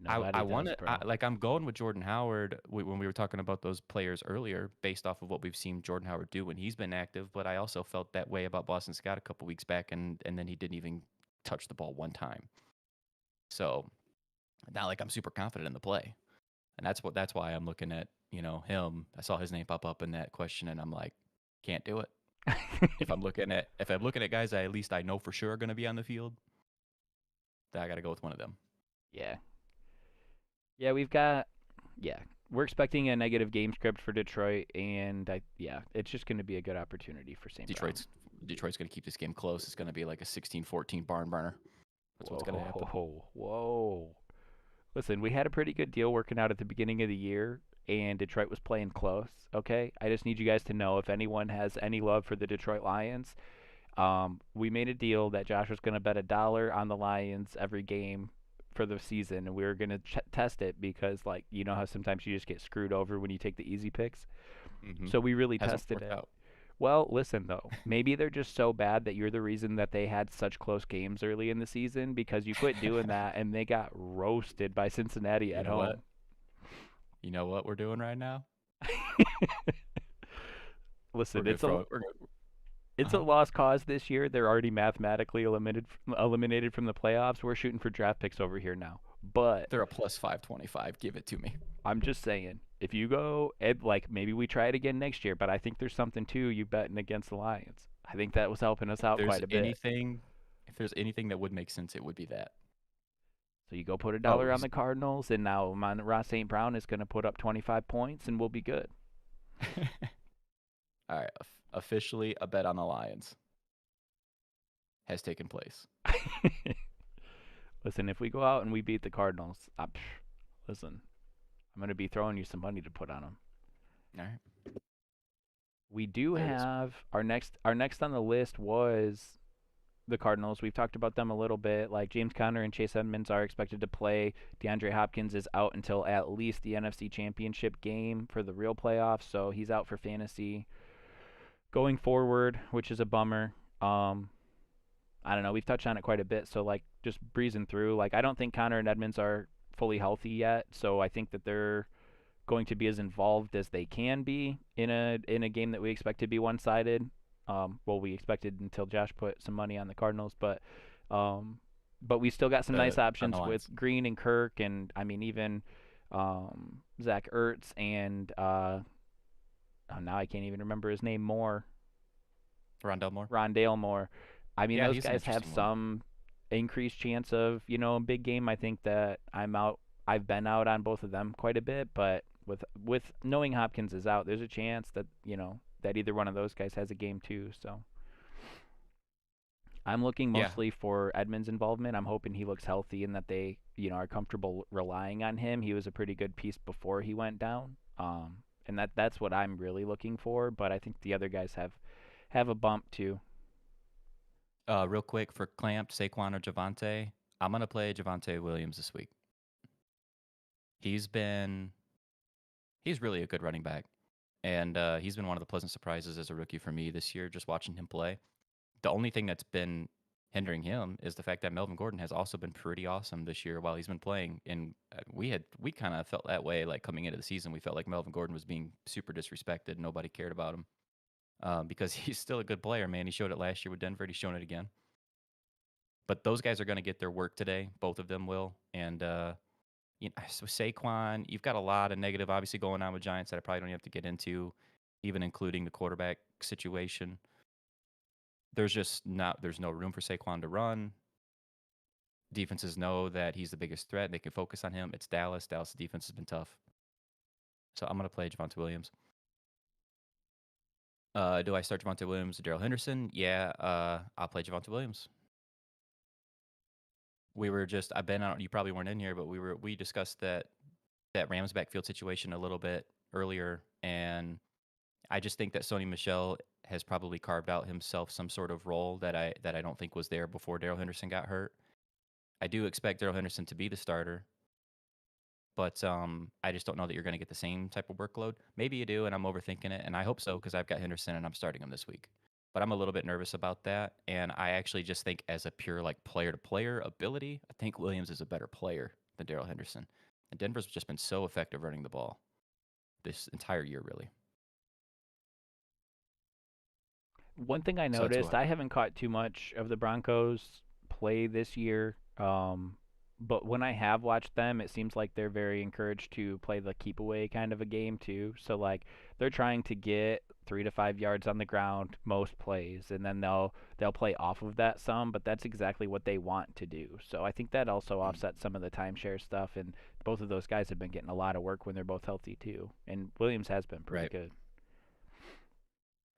Nobody I want does, bro. to, like, I'm going with Jordan Howard when we were talking about those players earlier, based off of what we've seen Jordan Howard do when he's been active. But I also felt that way about Boston Scott a couple weeks back, and then he didn't even touch the ball one time. So, not like I'm super confident in the play, and that's why I'm looking at him. I saw his name pop up in that question, and I'm like, can't do it. If I'm looking at guys I at least I know for sure are going to be on the field, then I got to go with one of them. Yeah. Yeah, we're expecting a negative game script for Detroit, and it's just going to be a good opportunity for St. Detroit's going to keep this game close. It's going to be like a 16-14 barn burner. That's what's going to happen. Whoa. Listen, we had a pretty good deal working out at the beginning of the year, and Detroit was playing close, okay? I just need you guys to know if anyone has any love for the Detroit Lions, we made a deal that Josh was going to bet $1 on the Lions every game for the season, and we were going to test it because, like, you know how sometimes you just get screwed over when you take the easy picks? Mm-hmm. So we really tested it. Out. Well, listen, though. Maybe they're just so bad that you're the reason that they had such close games early in the season because you quit doing that, and they got roasted by Cincinnati at home. What? You know what we're doing right now? Listen, it's a lost cause this year. They're already mathematically eliminated from the playoffs. We're shooting for draft picks over here now. But they're a plus 525. Give it to me. I'm just saying, if you go, like, maybe we try it again next year, but I think there's something to you betting against the Lions. I think that was helping us out quite a bit. If there's anything that would make sense, it would be that. So you go put $1 on the Cardinals, and now Ross St. Brown is going to put up 25 points, and we'll be good. All right, officially a bet on the Lions has taken place. Listen, if we go out and we beat the Cardinals, listen, I'm going to be throwing you some money to put on them. All right. We do have our next on the list was the Cardinals. We've talked about them a little bit. Like James Conner and Chase Edmonds are expected to play. DeAndre Hopkins is out until at least the NFC Championship game for the real playoffs, so he's out for fantasy going forward, which is a bummer. I don't know. We've touched on it quite a bit, so like just breezing through. Like I don't think Conner and Edmonds are fully healthy yet, so I think that they're going to be as involved as they can be in a game that we expect to be one-sided. Well, we expected until Josh put some money on the Cardinals, but we still got some nice options with Green and Kirk, and I mean even Zach Ertz and now I can't even remember his name. Rondale Moore. I mean, those guys have some increased chance of a big game. I think that I've been out on both of them quite a bit, but with knowing Hopkins is out, there's a chance that that either one of those guys has a game too. So I'm looking mostly for Edmonds' involvement. I'm hoping he looks healthy and that they are comfortable relying on him. He was a pretty good piece before he went down, and that's what I'm really looking for. But I think the other guys have a bump too. Real quick for clamped Saquon or Javonte, I'm gonna play Javonte Williams this week. He's really a good running back, and he's been one of the pleasant surprises as a rookie for me this year. Just watching him play, the only thing that's been hindering him is the fact that Melvin Gordon has also been pretty awesome this year while he's been playing. And we kind of felt that way, like coming into the season. We felt like Melvin Gordon was being super disrespected. Nobody cared about him. Because he's still a good player, man. He showed it last year with Denver. He's shown it again. But those guys are going to get their work today. Both of them will. And so Saquon, you've got a lot of negative, obviously, going on with Giants that I probably don't have to get into, even including the quarterback situation. There's no room for Saquon to run. Defenses know that he's the biggest threat. They can focus on him. It's Dallas. Dallas' defense has been tough. So I'm gonna play Javonte Williams. Do I start Javonte Williams or Darrell Henderson? Yeah, I'll play Javonte Williams. We were just I've been out. You probably weren't in here, but we discussed that Rams backfield situation a little bit earlier, and I just think that Sony Michel has probably carved out himself some sort of role that I don't think was there before Darrell Henderson got hurt. I do expect Darrell Henderson to be the starter, but I just don't know that you're going to get the same type of workload. Maybe you do, and I'm overthinking it, and I hope so because I've got Henderson and I'm starting him this week. But I'm a little bit nervous about that, and I actually just think as a pure like player-to-player ability, I think Williams is a better player than Darrell Henderson. And Denver's just been so effective running the ball this entire year, really. One thing I So that's noticed, why. I haven't caught too much of the Broncos play this year. But when I have watched them, it seems like they're very encouraged to play the keep away kind of a game too. So like they're trying to get 3 to 5 yards on the ground most plays, and then they'll play off of that some. But that's exactly what they want to do. So I think that also Mm, offsets some of the timeshare stuff. And both of those guys have been getting a lot of work when they're both healthy too. And Williams has been pretty right. good.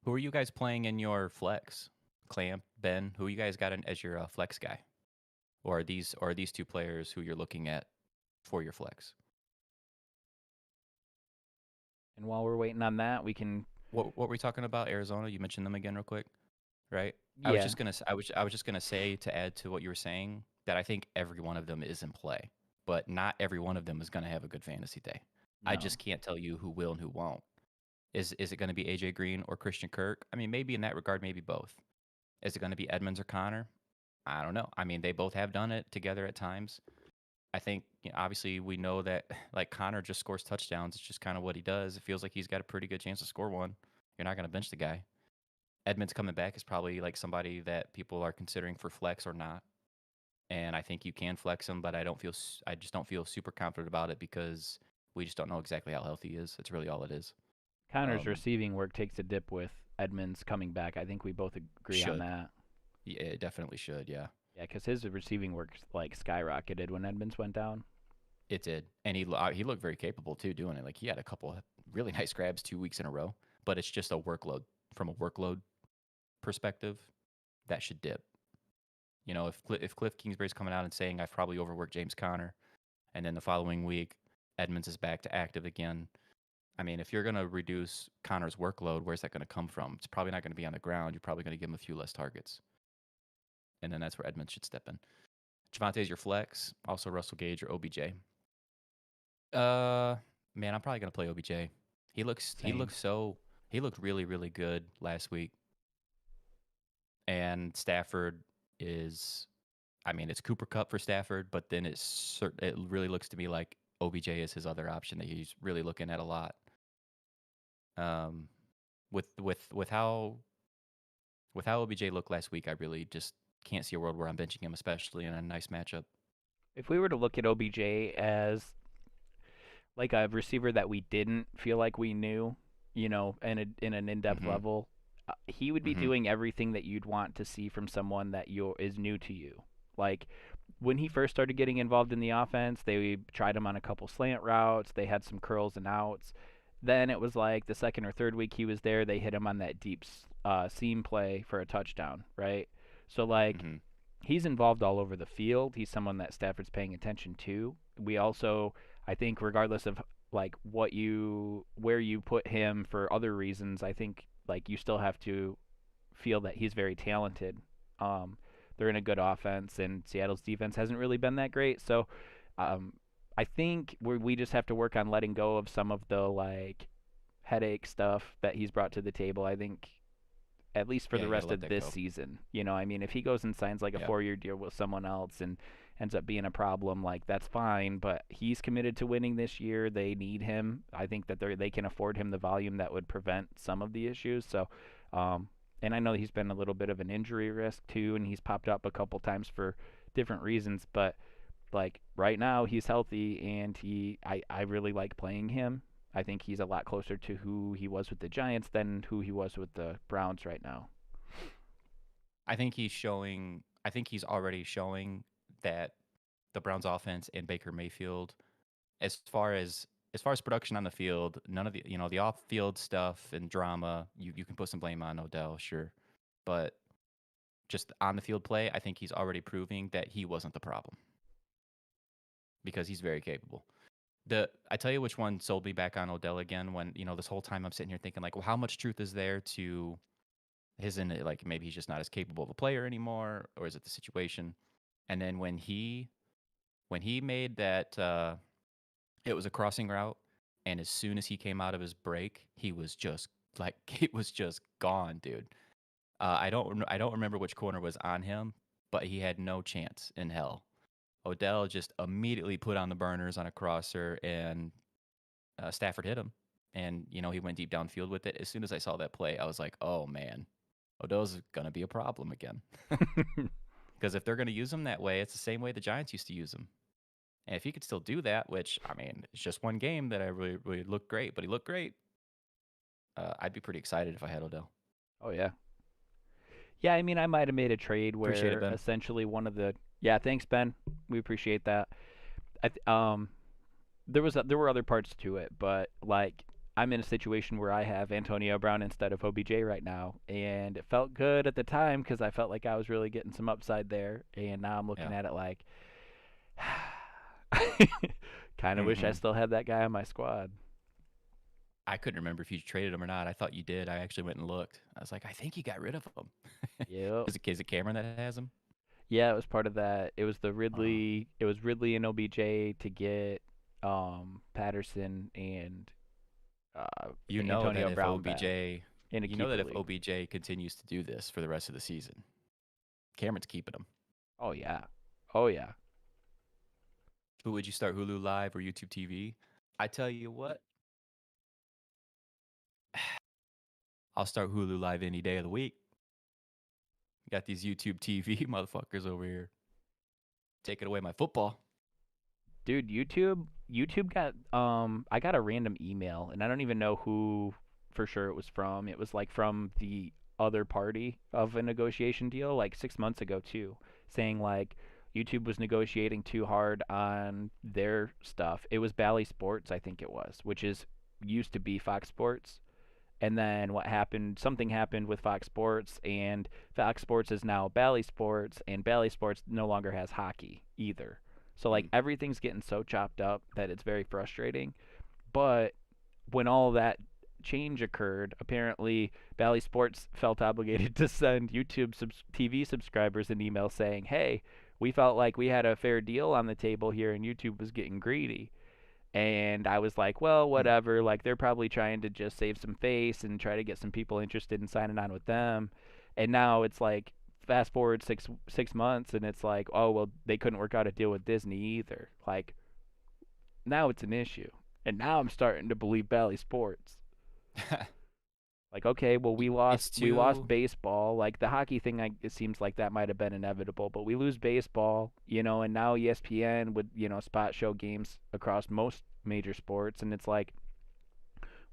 Who are you guys playing in your flex? Clamp, Ben, who you guys got in, as your flex guy? Or are these two players who you're looking at for your flex? And while we're waiting on that, we can What were we talking about? Arizona? You mentioned them again real quick, right? I was yeah. just gonna I was just gonna say to add to what you were saying that I think every one of them is in play, but not every one of them is gonna have a good fantasy day. I No. just can't tell you who will and who won't. Is it gonna be AJ Green or Christian Kirk? I mean, maybe in that regard, maybe both. Is it gonna be Edmonds or Connor? I don't know. I mean, they both have done it together at times. I think obviously we know that like Connor just scores touchdowns. It's just kind of what he does. It feels like he's got a pretty good chance to score one. You're not going to bench the guy. Edmonds coming back is probably like somebody that people are considering for flex or not. And I think you can flex him, but I just don't feel super confident about it because we just don't know exactly how healthy he is. It's really all it is. Connor's Um, receiving work takes a dip with Edmonds coming back. I think we both agree on should. that. Yeah, it definitely should. Yeah, Yeah, because his receiving work like skyrocketed when Edmonds went down. it did. And he looked very capable too doing it. Like he had a couple of really nice grabs 2 weeks in a row, but it's just a workload from a workload perspective, that should dip. If Cliff Kingsbury's coming out and saying I've probably overworked James Conner, and then the following week Edmonds is back to active again. I mean, if you're going to reduce Connor's workload, where's that going to come from? It's probably not going to be on the ground. You're probably going to give him a few less targets, and then that's where Edmonds should step in. Javante's your flex, also Russell Gage or OBJ. Uh, man, I'm probably going to play OBJ. He looks he Same. looks so he looked really really good last week, and Stafford is I mean, it's Cooper Cup for Stafford, but then it really looks to me like OBJ is his other option that he's really looking at a lot. Um, with how OBJ looked last week, I really just can't see a world where I'm benching him, especially in a nice matchup. If we were to look at OBJ as like a receiver that we didn't feel like we knew, in an in-depth Mm-hmm. level, he would be Mm-hmm. doing everything that you'd want to see from someone that is new to you. Like when he first started getting involved in the offense, they tried him on a couple slant routes. They had some curls and outs. Then it was like the second or third week he was there, they hit him on that deep seam play for a touchdown, right? So like Mm-hmm. he's involved all over the field. He's someone that Stafford's paying attention to. We also, I think, regardless of like where you put him for other reasons, I think like you still have to feel that he's very talented. Um, they're in a good offense, and Seattle's defense hasn't really been that great. So, um, I think we just have to work on letting go of some of the like headache stuff that he's brought to the table. I think at least for Yeah, the you got to rest let of that this go. season. I mean, if he goes and signs like a Yeah. 4 year deal with someone else and ends up being a problem, like that's fine. But he's committed to winning this year. They need him. I think that they can afford him the volume that would prevent some of the issues. So, and I know he's been a little bit of an injury risk too, and he's popped up a couple times for different reasons. But like right now, he's healthy, and I really like playing him. I think he's a lot closer to who he was with the Giants than who he was with the Browns right now. I think he's already showing that the Browns offense and Baker Mayfield, as far as as far as production on the field, none of the the off field stuff and drama, you can put some blame on Odell, sure, but just on the field play, I think he's already proving that he wasn't the problem because he's very capable. I tell you which one sold me back on Odell again when this whole time I'm sitting here thinking like, well, how much truth is there to his like maybe he's just not as capable of a player anymore, or is it the situation? And then when he made that it was a crossing route, and as soon as he came out of his break, he was just like it was just gone, dude. I don't remember which corner was on him, but he had no chance in hell. Odell just immediately put on the burners on a crosser, and Stafford hit him. And he went deep downfield with it. As soon as I saw that play, I was like, oh man, Odell's gonna be a problem again. Because if they're gonna use him that way, it's the same way the Giants used to use him. And if he could still do that, which I mean, it's just one game that I really looked great, but he looked great. I'd be pretty excited if I had Odell. Oh yeah. Yeah, I mean, I might have made a trade Appreciate it, where Ben. essentially one of the yeah, thanks Ben. We appreciate that. There were other parts to it, but like I'm in a situation where I have Antonio Brown instead of OBJ right now, and it felt good at the time because I felt like I was really getting some upside there, and now I'm looking Yeah. at it like kind of wish I still had that guy on my squad. I couldn't remember if you traded him or not. I thought you did. I actually went and looked. I was like, I think you got rid of him. Yep. Is it Cameron that has him? Yeah, it was part of that. It was the Oh. Ridley. It was Ridley and OBJ to get Patterson and You know that Antonio if Brown back OBJ, in a you know keeper that if league. OBJ continues to do this for the rest of the season, Cameron's keeping him. Oh yeah, oh yeah. Who would you start, Hulu Live or YouTube TV? I tell you what, I'll start Hulu Live any day of the week. Got these YouTube TV motherfuckers over here taking away my football. Dude, YouTube got I got a random email and I don't even know who for sure it was from. It was like from the other party of a negotiation deal like 6 months ago too, saying like YouTube was negotiating too hard on their stuff. It was Bally Sports, I think it was, which is used to be Fox Sports. And then what happened? Something happened with Fox Sports, and Fox Sports is now Bally Sports, and Bally Sports no longer has hockey either. So like Mm. everything's getting so chopped up that it's very frustrating. But when all that change occurred, apparently Bally Sports felt obligated to send YouTube TV subscribers an email saying, "Hey, we felt like we had a fair deal on the table here, and YouTube was getting greedy." And I was like, well, Hmm. whatever. Like they're probably trying to just save some face and try to get some people interested in signing on with them. And now it's like fast forward 6 months, and it's like, oh well, they couldn't work out a deal with Disney either. Like now it's an issue, and now I'm starting to believe Bally Sports. Like okay, well It's we lost too. baseball. Like the hockey thing, it seems like that might have been inevitable, but we lose baseball, and now ESPN would spot show games across most major sports, and it's like,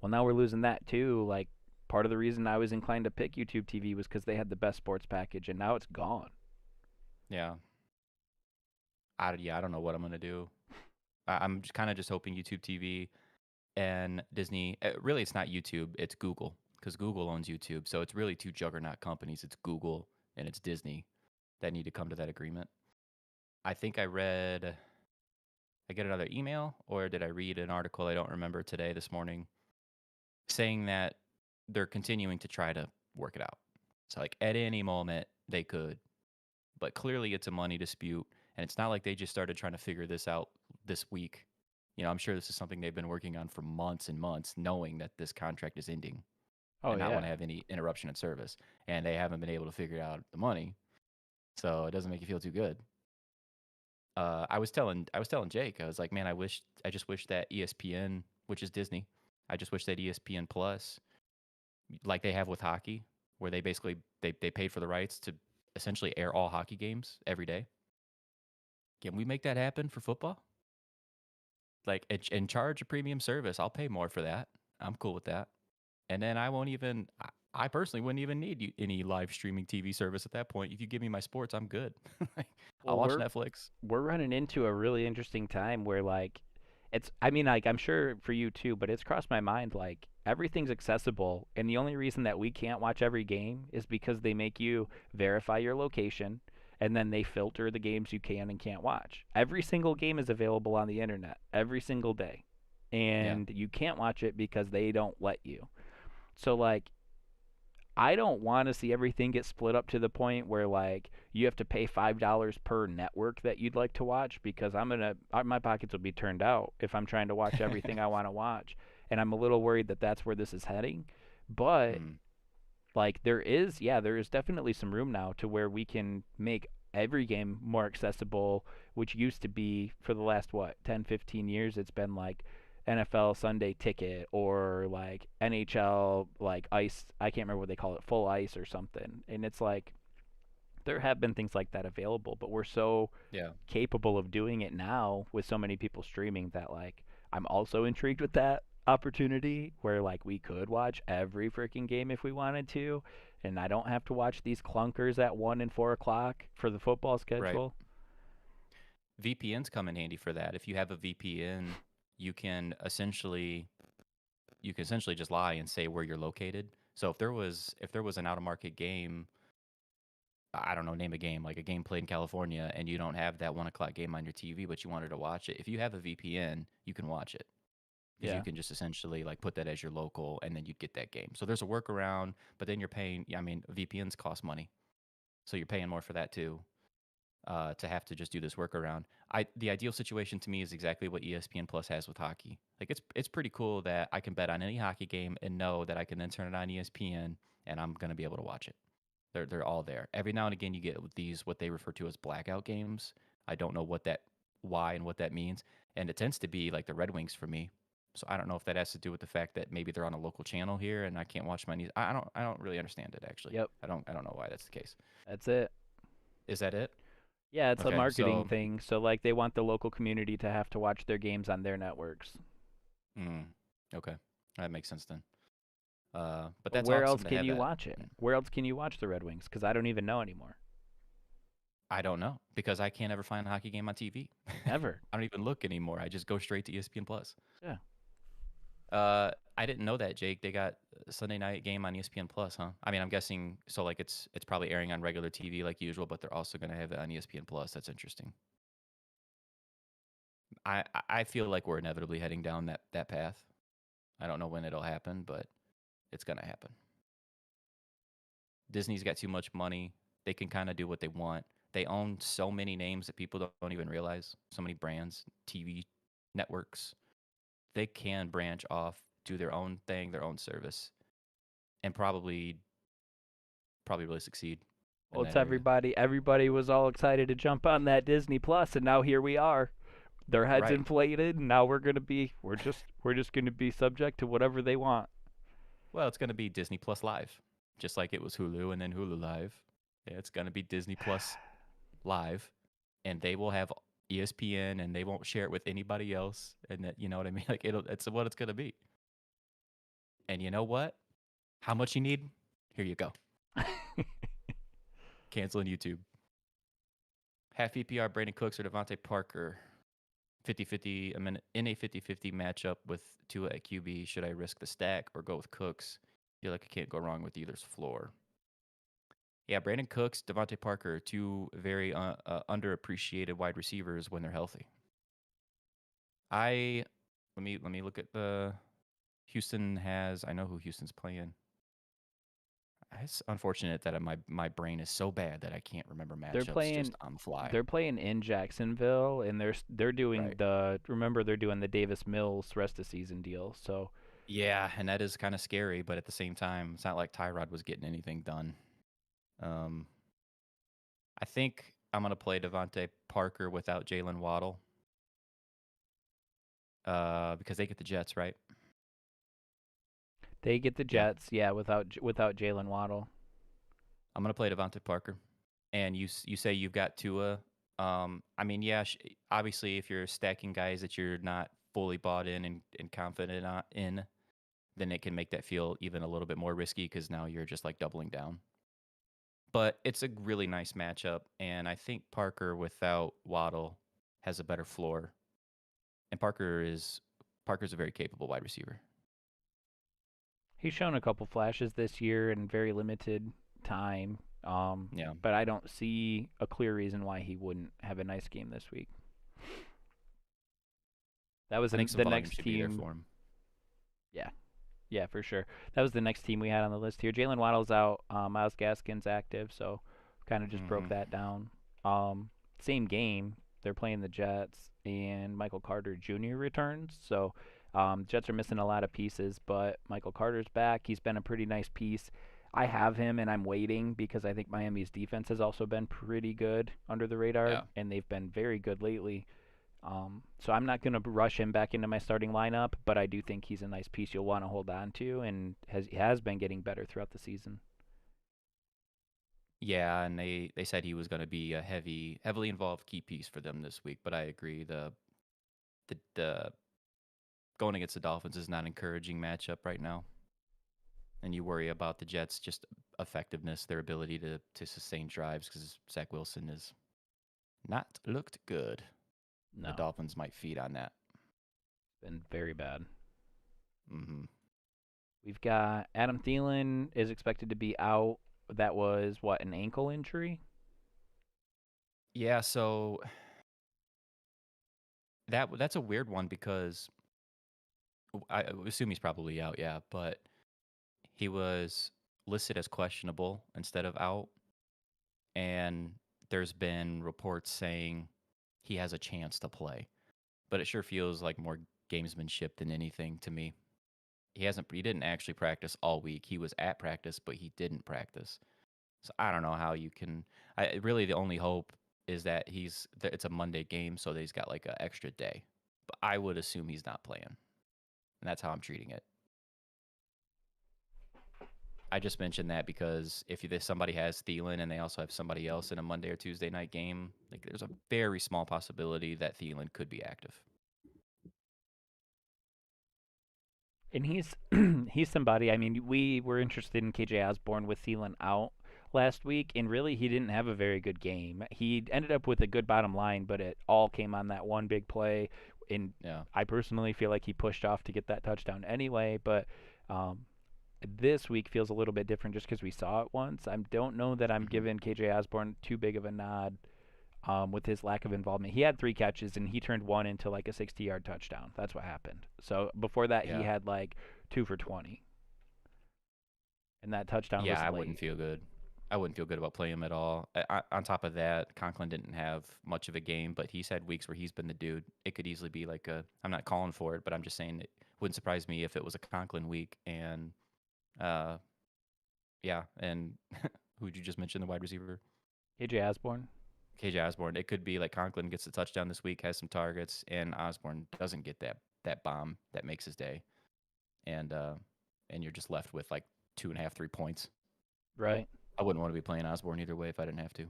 well now we're losing that too. Like part of the reason I was inclined to pick YouTube TV was because they had the best sports package, and now it's gone. Yeah. I don't know what I'm gonna do. I'm kind of just hoping YouTube TV and Disney. Really, it's not YouTube. It's Google because Google owns YouTube. So it's really two juggernaut companies. It's Google and it's Disney that need to come to that agreement. I think I read. I get another email, or did I read an article? I don't remember today, this morning, saying that they're continuing to try to work it out. So like at any moment they could, but clearly it's a money dispute, and it's not like they just started trying to figure this out this week. I'm sure this is something they've been working on for months and months, knowing that this contract is ending Oh and not want yeah. to have any interruption in service, and they haven't been able to figure out the money, so it doesn't make you feel too good. I was telling Jake, I was like, man, I just wish that ESPN, which is Disney, I just wish that ESPN Plus, like they have with hockey, where they basically they paid for the rights to essentially air all hockey games every day. Can we make that happen for football? Like and charge a premium service. I'll pay more for that. I'm cool with that. And then I won't even. I personally wouldn't even need any live streaming TV service at that point. If you give me my sports, I'm good. Like, I'll Well, watch we're Netflix. we're running into a really interesting time where like I mean, like, I'm sure for you too, but it's crossed my mind, like, everything's accessible, and the only reason that we can't watch every game is because they make you verify your location, and then they filter the games you can and can't watch. Every single game is available on the internet every single day, Yeah. and you can't watch it because they don't let you. So, like, I don't want to see everything get split up to the point where like you have to pay $5 per network that you'd like to watch because my pockets will be turned out if I'm trying to watch everything I want to watch, and I'm a little worried that that's where this is heading. But Mm, like there is definitely some room now to where we can make every game more accessible, which used to be for the last what 10 15 years it's been like NFL Sunday Ticket or like NHL like ice, I can't remember what they call it, full ice or something. And it's like there have been things like that available, but we're so yeah. capable of doing it now with so many people streaming that like I'm also intrigued with that opportunity where like we could watch every freaking game if we wanted to, and I don't have to watch these clunkers at 1 and 4 o'clock for the football Right. schedule. VPNs come in handy for that. If you have a VPN, you can essentially just lie and say where you're located. So if there was an out of market game, I don't know, name a game, like a game played in California, and you don't have that 1 o'clock game on your TV, but you wanted to watch it. If you have a VPN, you can watch it because you Yeah. can just essentially like put that as your local, and then you'd get that game. So there's a workaround, but then you're paying. Yeah, I mean, VPNs cost money, so you're paying more for that too. To have to just do this workaround. The ideal situation to me is exactly what ESPN Plus has with hockey. Like it's pretty cool that I can bet on any hockey game and know that I can then turn it on ESPN and I'm gonna be able to watch it. They're all there. Every now and again you get these what they refer to as blackout games. I don't know why and what that means, and it tends to be like the Red Wings for me. So I don't know if that has to do with the fact that maybe they're on a local channel here and I can't watch my news. I don't really understand it actually. Yep. I don't know why that's the case. That's it. Is that it? Yeah, it's a Okay, marketing so thing. So like they want the local community to have to watch their games on their networks. mm, okay, that makes sense then. But But that's where else awesome to can have you that. watch it? Where else can you watch the Red Wings? Because I don't even know anymore. I don't know because I can't ever find a hockey game on TV. Ever. I don't even look anymore. I just go straight to ESPN Plus. Yeah. I didn't know that, Jake. They got a Sunday night game on ESPN Plus, huh? I mean, I'm guessing so. Like, it's probably airing on regular TV like usual, but they're also going to have it on ESPN Plus. That's interesting. I feel like we're inevitably heading down that path. I don't know when it'll happen, but it's going to happen. Disney's got too much money. They can kind of do what they want. They own so many names that people don't even realize. So many brands, TV networks. They can branch off, do their own thing, their own service, and probably really succeed in Well, that it's area. everybody. Everybody was all excited to jump on that Disney Plus, and now here we are. Their heads Right. inflated, and now we're just gonna be subject to whatever they want. Well, it's going to be Disney Plus Live, just like it was Hulu and then Hulu Live. Yeah, it's going to be Disney Plus Live, and they will have ESPN, and they won't share it with anybody else. And that, you know what I mean? Like it's what it's going to be. And you know what? How much you need? Here you go. Canceling YouTube. Half PPR, Brandon Cooks or Devontae Parker. 50-50 a minute in a 50-50 matchup with Tua at QB. Should I risk the stack or go with Cooks? Feel like I can't go wrong with either's floor. Yeah, Brandon Cooks, Devontae Parker, two very underappreciated wide receivers when they're healthy. I let me look at the Houston has. I know who Houston's playing. It's unfortunate that my brain is so bad that I can't remember they're matchups just playing on the fly. they're playing in Jacksonville, and they're doing Right. the remember they're doing the Davis Mills rest of season deal. So Yeah, and that is kind of scary, but at the same time, it's not like Tyrod was getting anything done. Um, I think I'm gonna play Devontae Parker without Jaylen Waddle, because they get the Jets, right? they get the Yeah, Jets, yeah, without Jaylen Waddle. I'm gonna play Devontae Parker, and you say you've got Tua. I mean, yeah, obviously, if you're stacking guys that you're not fully bought in and confident in, then it can make that feel even a little bit more risky because now you're just like doubling down. But it's a really nice matchup, and I think Parker without Waddle has a better floor And Parker's a very capable wide receiver. He's shown a couple flashes this year in very limited time, Yeah, but I don't see a clear reason why he wouldn't have a nice game this week. That was I think some the volume next should be there team. for him. Yeah, yeah, for sure. That was the next team we had on the list here. Jaylen Waddle's out. Myles Gaskin's active, so kind of just broke Hmm. that down. Same game. They're playing the Jets, and Michael Carter Jr. returns. So Jets are missing a lot of pieces, but Michael Carter's back. He's been a pretty nice piece. I have him, and I'm waiting because I think Miami's defense has also been pretty good under the radar, Yeah. and they've been very good lately. So I'm not going to rush him back into my starting lineup, but I do think he's a nice piece you'll want to hold on to, and has been getting better throughout the season. Yeah, and they said he was going to be a heavily involved key piece for them this week. But I agree, the going against the Dolphins is not an encouraging matchup right now, and you worry about the Jets' just effectiveness, their ability to sustain drives because Zach Wilson has not looked good. The No, Dolphins might feed on that. been very bad. Hmm. We've got Adam Thielen is expected to be out. That was what, an ankle injury? Yeah, so that's a weird one because I assume he's probably out. Yeah, but he was listed as questionable instead of out, and there's been reports saying he has a chance to play, but it sure feels like more gamesmanship than anything to me. He didn't actually practice all week. He was at practice, but he didn't practice. So I don't know how you can. Really the only hope is that it's a Monday game, so that he's got like an extra day. But I would assume he's not playing, and that's how I'm treating it. I just mentioned that because if somebody has Thielen and they also have somebody else in a Monday or Tuesday night game, like there's a very small possibility that Thielen could be active. And he's he's somebody. I mean, we were interested in KJ Osborne with Thielen out last week, and really he didn't have a very good game. He ended up with a good bottom line, but it all came on that one big play. And Yeah. I personally feel like he pushed off to get that touchdown anyway. But um, this week feels a little bit different just because we saw it once. I don't know that I'm Hmm. giving KJ Osborne too big of a nod with his lack of involvement. He had 3 catches and he turned one into like a 60-yard touchdown. That's what happened. So before that, he Yeah. had like 2 for 20, and that touchdown Yeah, was I wouldn't late. feel good. I wouldn't feel good about playing him at all. On top of that, Conklin didn't have much of a game, but he's had weeks where he's been the dude. It could easily be like a. I'm not calling for it, but I'm just saying it wouldn't surprise me if it was a Conklin week. And uh, yeah, and who'd you just mention, the wide receiver? KJ Osborne. KJ Osborne. It could be like Conklin gets the touchdown this week, has some targets, and Osborne doesn't get that bomb that makes his day, and uh, and you're just left with like 2.5, 3 points. Right. I wouldn't want to be playing Osborne either way if I didn't have to.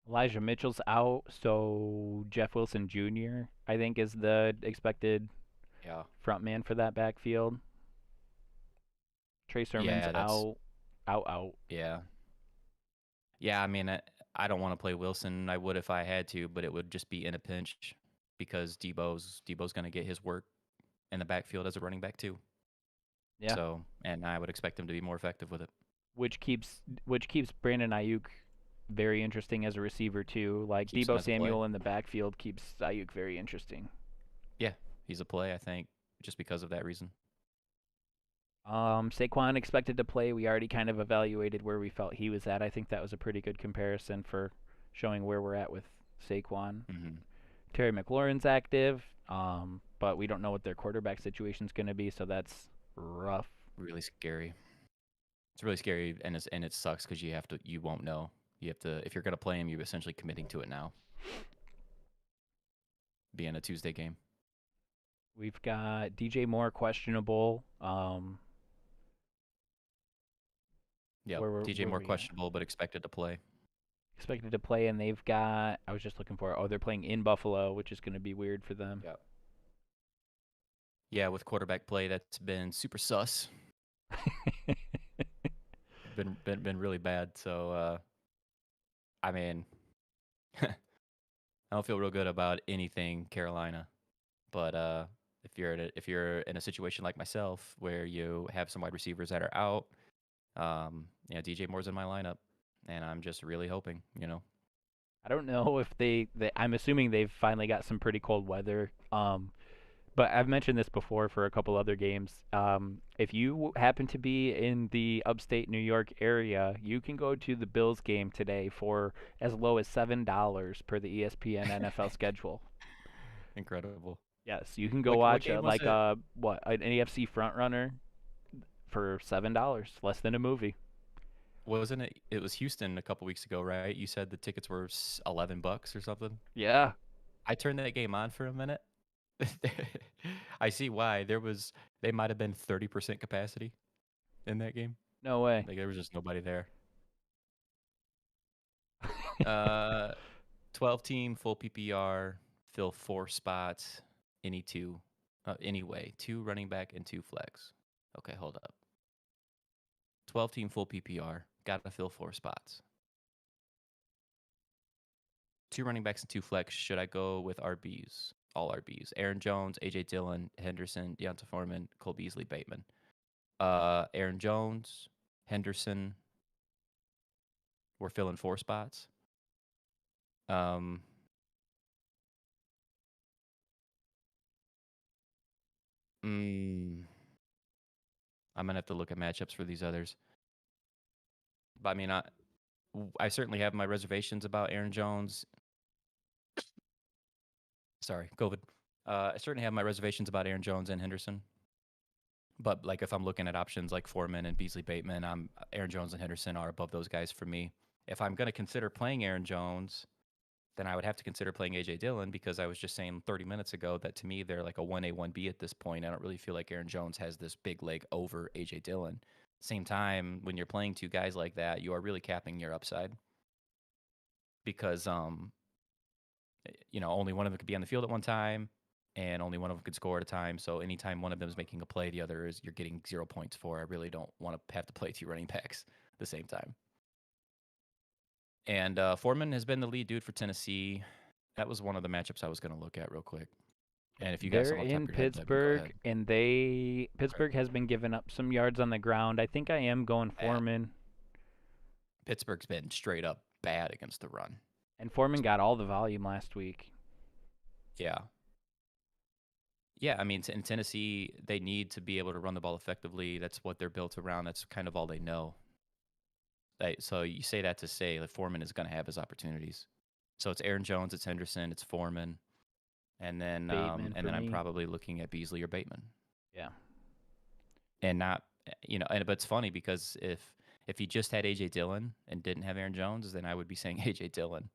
Elijah Mitchell's out, so Jeff Wilson Jr. I think is the expected Yeah. front man for that backfield. Trey Sermon's Yeah, that's out, out, out. yeah. Yeah, I mean, I don't want to play Wilson. I would if I had to, but it would just be in a pinch because Debo's going to get his work in the backfield as a running back too. Yeah. So, and I would expect him to be more effective with it. Which keeps Brandon Ayuk very interesting as a receiver too. Like Keeps him Debo as a play. Samuel in the backfield keeps Ayuk very interesting. Yeah, he's a play, I think, just because of that reason. Saquon expected to play. We already kind of evaluated where we felt he was at. I think that was a pretty good comparison for showing where we're at with Saquon. Hmm. Terry McLaurin's active, but we don't know what their quarterback situation is going to be, so that's rough. Really scary. It's really scary, and it sucks because you won't know. You have to if you're gonna play him, you're essentially committing to it now, being a Tuesday game. We've got DJ Moore questionable. Yep. DJ Where Moore we at? questionable, but expected to play. Expected to play, and they've got. I was just looking for. Oh, they're playing in Buffalo, which is going to be weird for them. Yep. Yeah, with quarterback play, that's been super sus. Been really bad. So I mean, I don't feel real good about anything Carolina. But if you're in a situation like myself where you have some wide receivers that are out, DJ Moore's in my lineup, and I'm just really hoping. I don't know if I'm assuming they've finally got some pretty cold weather. But I've mentioned this before for a couple other games. If you happen to be in the upstate New York area, you can go to the Bills game today for as low as $7 per the ESPN NFL schedule. Incredible. Yes, you can go What watch game was it? an AFC front runner for $7, less than a movie. Wasn't it? It was Houston a couple weeks ago, right? You said the tickets were $11 or something. Yeah, I turned that game on for a minute. I see why. They might have been 30% capacity in that game. no way. Like there was just nobody there. Uh, 12 team full PPR, fill 4 spots, anyway, 2 running back and 2 flex. Okay, hold up. 12 team full PPR, gotta fill 4 spots. 2 running backs and 2 flex. Should I go with RBs? All RBs. Aaron Jones, AJ Dillon, Henderson, Deonta Foreman, Cole Beasley, Bateman. Aaron Jones, Henderson. We're filling 4 spots. Um, I'm gonna have to look at matchups for these others. But I mean, I certainly have my reservations about Aaron Jones. Sorry, COVID. I certainly have my reservations about Aaron Jones and Henderson. But like if I'm looking at options like Foreman and Beasley Bateman, Aaron Jones and Henderson are above those guys for me. If I'm gonna consider playing Aaron Jones, then I would have to consider playing AJ Dillon because I was just saying 30 minutes ago that to me they're like a 1A, 1B at this point. I don't really feel like Aaron Jones has this big leg over AJ Dillon. Same time, when you're playing 2 guys like that, you are really capping your upside because only one of them could be on the field at one time and only one of them could score at a time. So anytime one of them is making a play, the other is you're getting 0 points for. I really don't want to have to play 2 running backs at the same time. And Foreman has been the lead dude for Tennessee. That was one of the matchups I was going to look at real quick. And if you got They're some off the top in of your head, Devin, go Pittsburgh, ahead. and Okay. Pittsburgh has been giving up some yards on the ground. I think I am going Bad. Foreman, Pittsburgh's been straight up bad against the run. and Foreman got all the volume last week. Yeah. Yeah, I mean, in Tennessee, they need to be able to run the ball effectively. That's what they're built around. That's kind of all they know. So you say that to say that Foreman is going to have his opportunities. So it's Aaron Jones, it's Henderson, it's Foreman, and then Bateman for I'm me. probably looking at Beasley or Bateman. Yeah. And not but it's funny because if he just had AJ Dillon and didn't have Aaron Jones, then I would be saying AJ Dillon,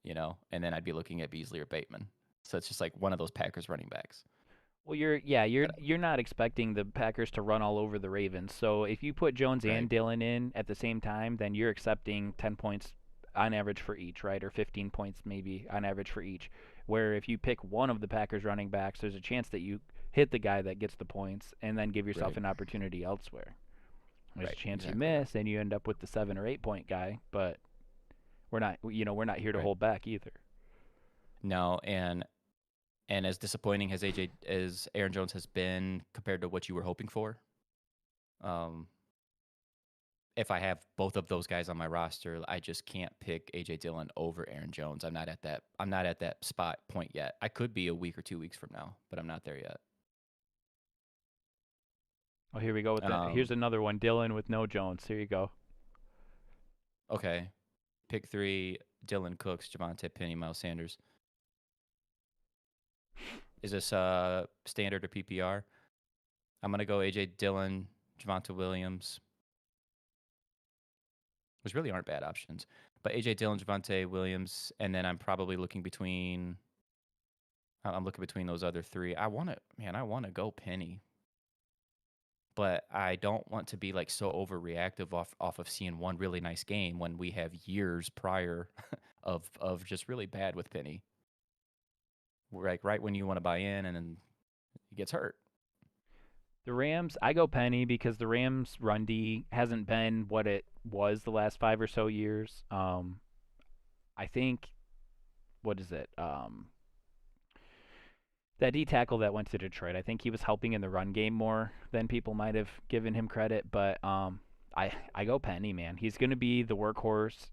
and then I'd be looking at Beasley or Bateman. So it's just like one of those Packers running backs. Well, you're That, you're not expecting the Packers to run all over the Ravens. So if you put Jones and right, Dillon in at the same time, then you're accepting 10 points on average for each, right? Or 15 points maybe on average for each. Where if you pick one of the Packers running backs, there's a chance that you hit the guy that gets the points and then give yourself right, an opportunity elsewhere. There's a right, chance you exactly right. miss and you end up with the 7 or 8 point guy, but we're not here to Right. hold back either. No, and as disappointing as Aaron Jones has been compared to what you were hoping for, um, if I have both of those guys on my roster, I just can't pick AJ Dillon over Aaron Jones. I'm not at that spot point yet. I could be a week or 2 weeks from now, but I'm not there yet. Oh, here we go with that. Here's Um, another one. Dillon with no Jones. Here you go. okay. Pick 3, Dylan Cooks, Javonte Penny, Miles Sanders. Is this standard or PPR? I'm going to go AJ Dillon, Javonte Williams, which really aren't bad options. But AJ Dillon, Javonte Williams, and then I'm probably looking between those other 3. I want to go Penny, but I don't want to be like so overreactive off of seeing one really nice game when we have years prior of just really bad with Penny. Like right when you want to buy in and then he gets hurt. The Rams, I go Penny because the Rams' run D hasn't been what it was the last 5 or so years. I think what is it? That D tackle that went to Detroit. I think he was helping in the run game more than people might have given him credit. But I go Penny, man. He's going to be the workhorse.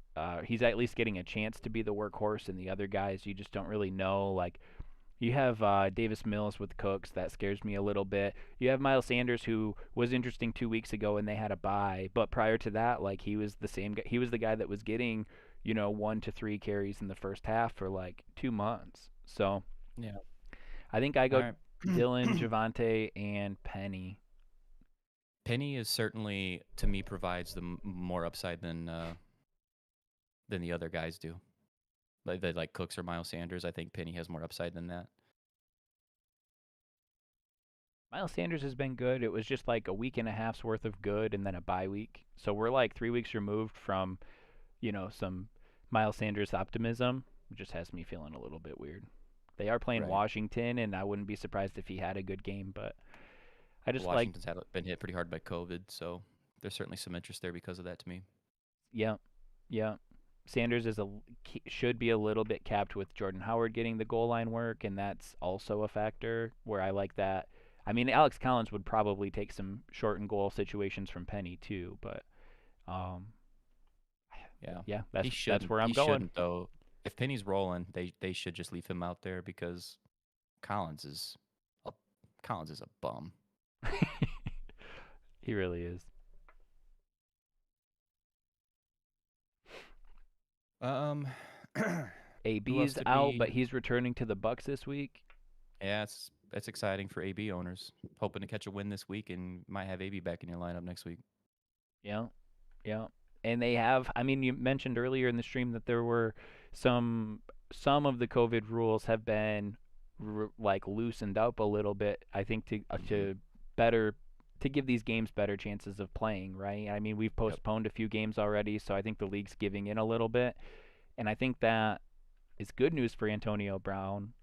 He's at least getting a chance to be the workhorse, and the other guys you just don't really know. Like you have Davis Mills with Cooks. That scares me a little bit. You have Miles Sanders, who was interesting 2 weeks ago, and they had a bye. But prior to that, like he was the same guy. He was the guy that was getting 1 to 3 carries in the first half for like 2 months. So Yeah. I think I All go right. Dylan, Javonte, and Penny. Penny is certainly, to me, provides the more upside than the other guys do. Like Cooks or Miles Sanders. I think Penny has more upside than that. Miles Sanders has been good. It was just like a week and a half's worth of good and then a bye week. So we're like 3 weeks removed from, some Miles Sanders optimism. It just has me feeling a little bit weird. They are playing Right. Washington, and I wouldn't be surprised if he had a good game, but I just like, Washington's been hit pretty hard by COVID, so there's certainly some interest there because of that to me. yeah, yeah. Sanders should be a little bit capped with Jordan Howard getting the goal line work, and that's also a factor where I like that. I mean, Alex Collins would probably take some short and goal situations from Penny too, but um, Yeah. yeah, He that's shouldn't where I'm he going. shouldn't though. If Penny's rolling, they should just leave him out there because Collins is a Collins is a bum. He really is. Um who else AB's did out, we but he's returning to the Bucks this week. Yeah, it's exciting for AB owners. Hoping to catch a win this week and might have AB back in your lineup next week. Yeah, yeah. And they have. I mean, you mentioned earlier in the stream that there were some some of the COVID rules have been like loosened up a little bit. I think Mhm. to better to give these games better chances of playing. Right. I mean, we've Yep. postponed a few games already, so I think the league's giving in a little bit, and I think that is good news for Antonio Brown.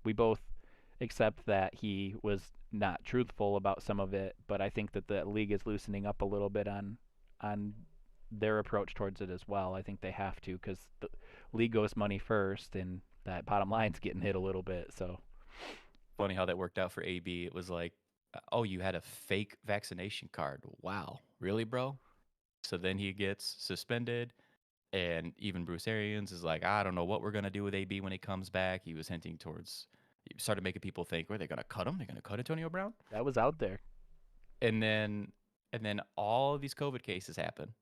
We both accept that he was not truthful about some of it, but I think that the league is loosening up a little bit on their approach towards it as well. I think they have to because the league goes money first, and that bottom line's getting hit a little bit. So Funny how that worked out for AB. It was like, oh, you had a fake vaccination card. Wow. Really, bro? So then he gets suspended. And even Bruce Arians is like, I don't know what we're going to do with AB when he comes back. He was hinting towards, he started making people think, are they going to cut him? They're going to cut Antonio Brown? that was out there. And then, and then all of these COVID cases happen.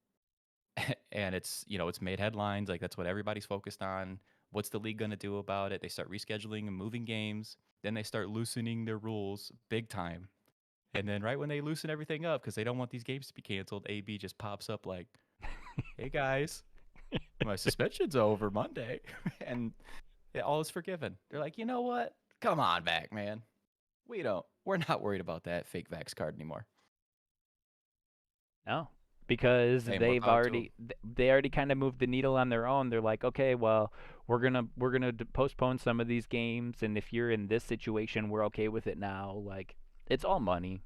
And it's made headlines. Like that's what everybody's focused on. What's the league going to do about it? They start rescheduling and moving games. Then they start loosening their rules big time. And then right when they loosen everything up, because they don't want these games to be canceled, AB just pops up like, hey guys, my suspension's over Monday, and all is forgiven. They're like, you know what? Come on back, man. We're not worried about that fake vax card anymore. No, because Hey, more power to them. they already kind of moved the needle on their own. They're like, okay, well, we're gonna postpone some of these games, and if you're in this situation, we're okay with it now. Like, it's all money.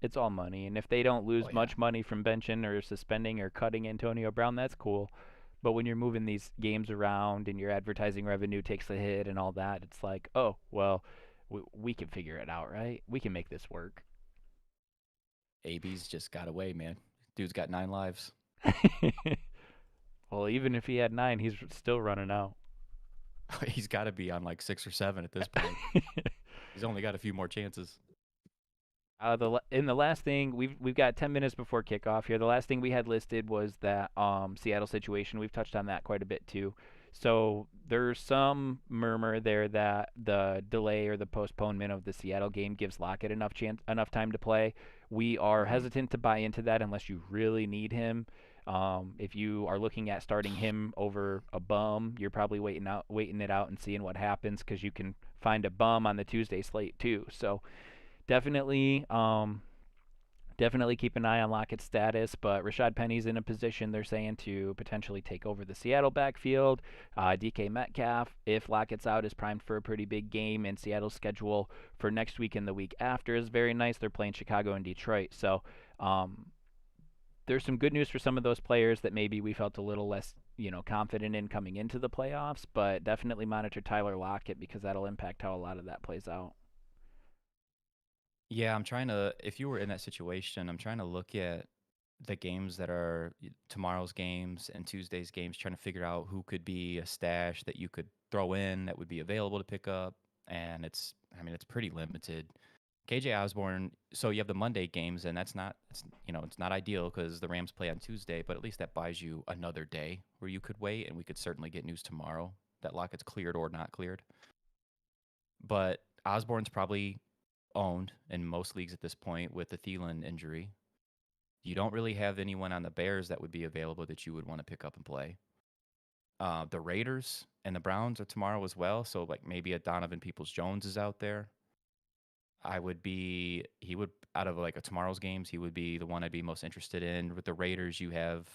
It's all money, and if they don't Oh lose yeah, much money from benching or suspending or cutting Antonio Brown, that's cool. But when you're moving these games around and your advertising revenue takes a hit and all that, it's like, oh, well, we can figure it out, right? We can make this work. AB's just got away, man. Dude's got 9 lives. Well, even if he had 9, he's still running out. He's got to be on like 6 or 7 at this point. He's only got a few more chances. In the last thing we've got 10 minutes before kickoff here. The last thing we had listed was that Seattle situation. We've touched on that quite a bit too. So there's some murmur there that the delay or the postponement of the Seattle game gives Lockett enough time to play. We are Hmm. hesitant to buy into that unless you really need him. If you are looking at starting him over a bum, you're probably waiting it out and seeing what happens because you can find a bum on the Tuesday slate too. So definitely, definitely keep an eye on Lockett's status. But Rashad Penny's in a position they're saying to potentially take over the Seattle backfield. DK Metcalf, if Lockett's out, is primed for a pretty big game. And Seattle's schedule for next week and the week after is very nice. They're playing Chicago and Detroit, so there's some good news for some of those players that maybe we felt a little less confident in coming into the playoffs, but definitely monitor Tyler Lockett because that'll impact how a lot of that plays out. Yeah, I'm trying to. If you were in that situation, I'm trying to look at the games that are tomorrow's games and Tuesday's games, trying to figure out who could be a stash that you could throw in that would be available to pick up. And I mean, it's pretty limited. KJ Osborne. So you have the Monday games, and it's not ideal because the Rams play on Tuesday, but at least that buys you another day where you could wait, and we could certainly get news tomorrow that Lockett's cleared or not cleared. But Osborne's probably owned in most leagues at this point with the Thielen injury. You don't really have anyone on the Bears that would be available that you would want to pick up and play. The Raiders and the Browns are tomorrow as well, so like maybe a Donovan Peoples-Jones is out there. He would out of like a tomorrow's games, he would be the one I'd be most interested in. With the Raiders, you have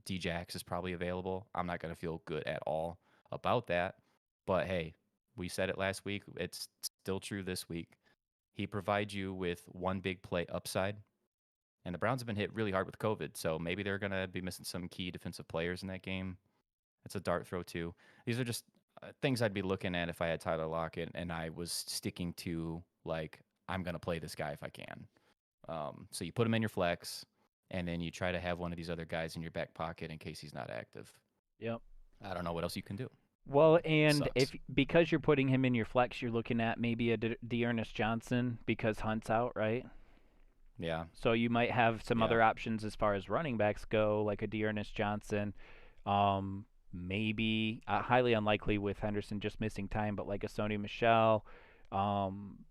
Djax is probably available. I'm not going to feel good at all about that, but hey, we said it last week. It's still true this week. He provides you with one big play upside. And the Browns have been hit really hard with COVID, so maybe they're going to be missing some key defensive players in that game. It's a dart throw, too. These are just things I'd be looking at if I had Tyler Lockett and I was sticking to, like, I'm going to play this guy if I can. So you put him in your flex, and then you try to have one of these other guys in your back pocket in case he's not active. Yep. I don't know what else you can do. Well, and Sucks. if because you're putting him in your flex, you're looking at maybe a Dearness Johnson because Hunt's out, right? Yeah. So you might have some Yeah. other options as far as running backs go, like a Dearness Johnson. Maybe highly unlikely with Henderson just missing time, but like a Sony Michel. Um,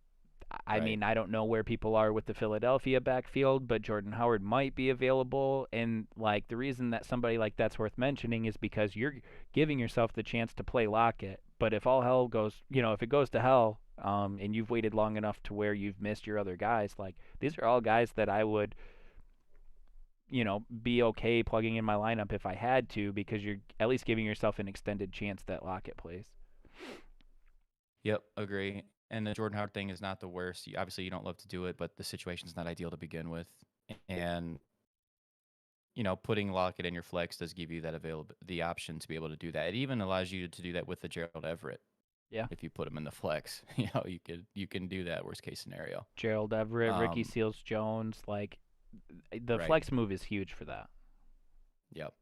I Right. mean, I don't know where people are with the Philadelphia backfield, but Jordan Howard might be available. And like the reason that somebody like that's worth mentioning is because you're giving yourself the chance to play Lockett. But if all hell goes, if it goes to hell, and you've waited long enough to where you've missed your other guys, like these are all guys that I would, be okay plugging in my lineup if I had to, because you're at least giving yourself an extended chance that Lockett plays. Yep, agree. And the Jordan Howard thing is not the worst. Obviously, you don't love to do it, but the situation's not ideal to begin with. And putting Lockett in your flex does give you that the option to be able to do that. It even allows you to do that with the Gerald Everett. Yeah. If you put him in the flex, you can do that worst case scenario. Gerald Everett, Ricky Um, Seals Jones, like the right. flex move is huge for that. Yep.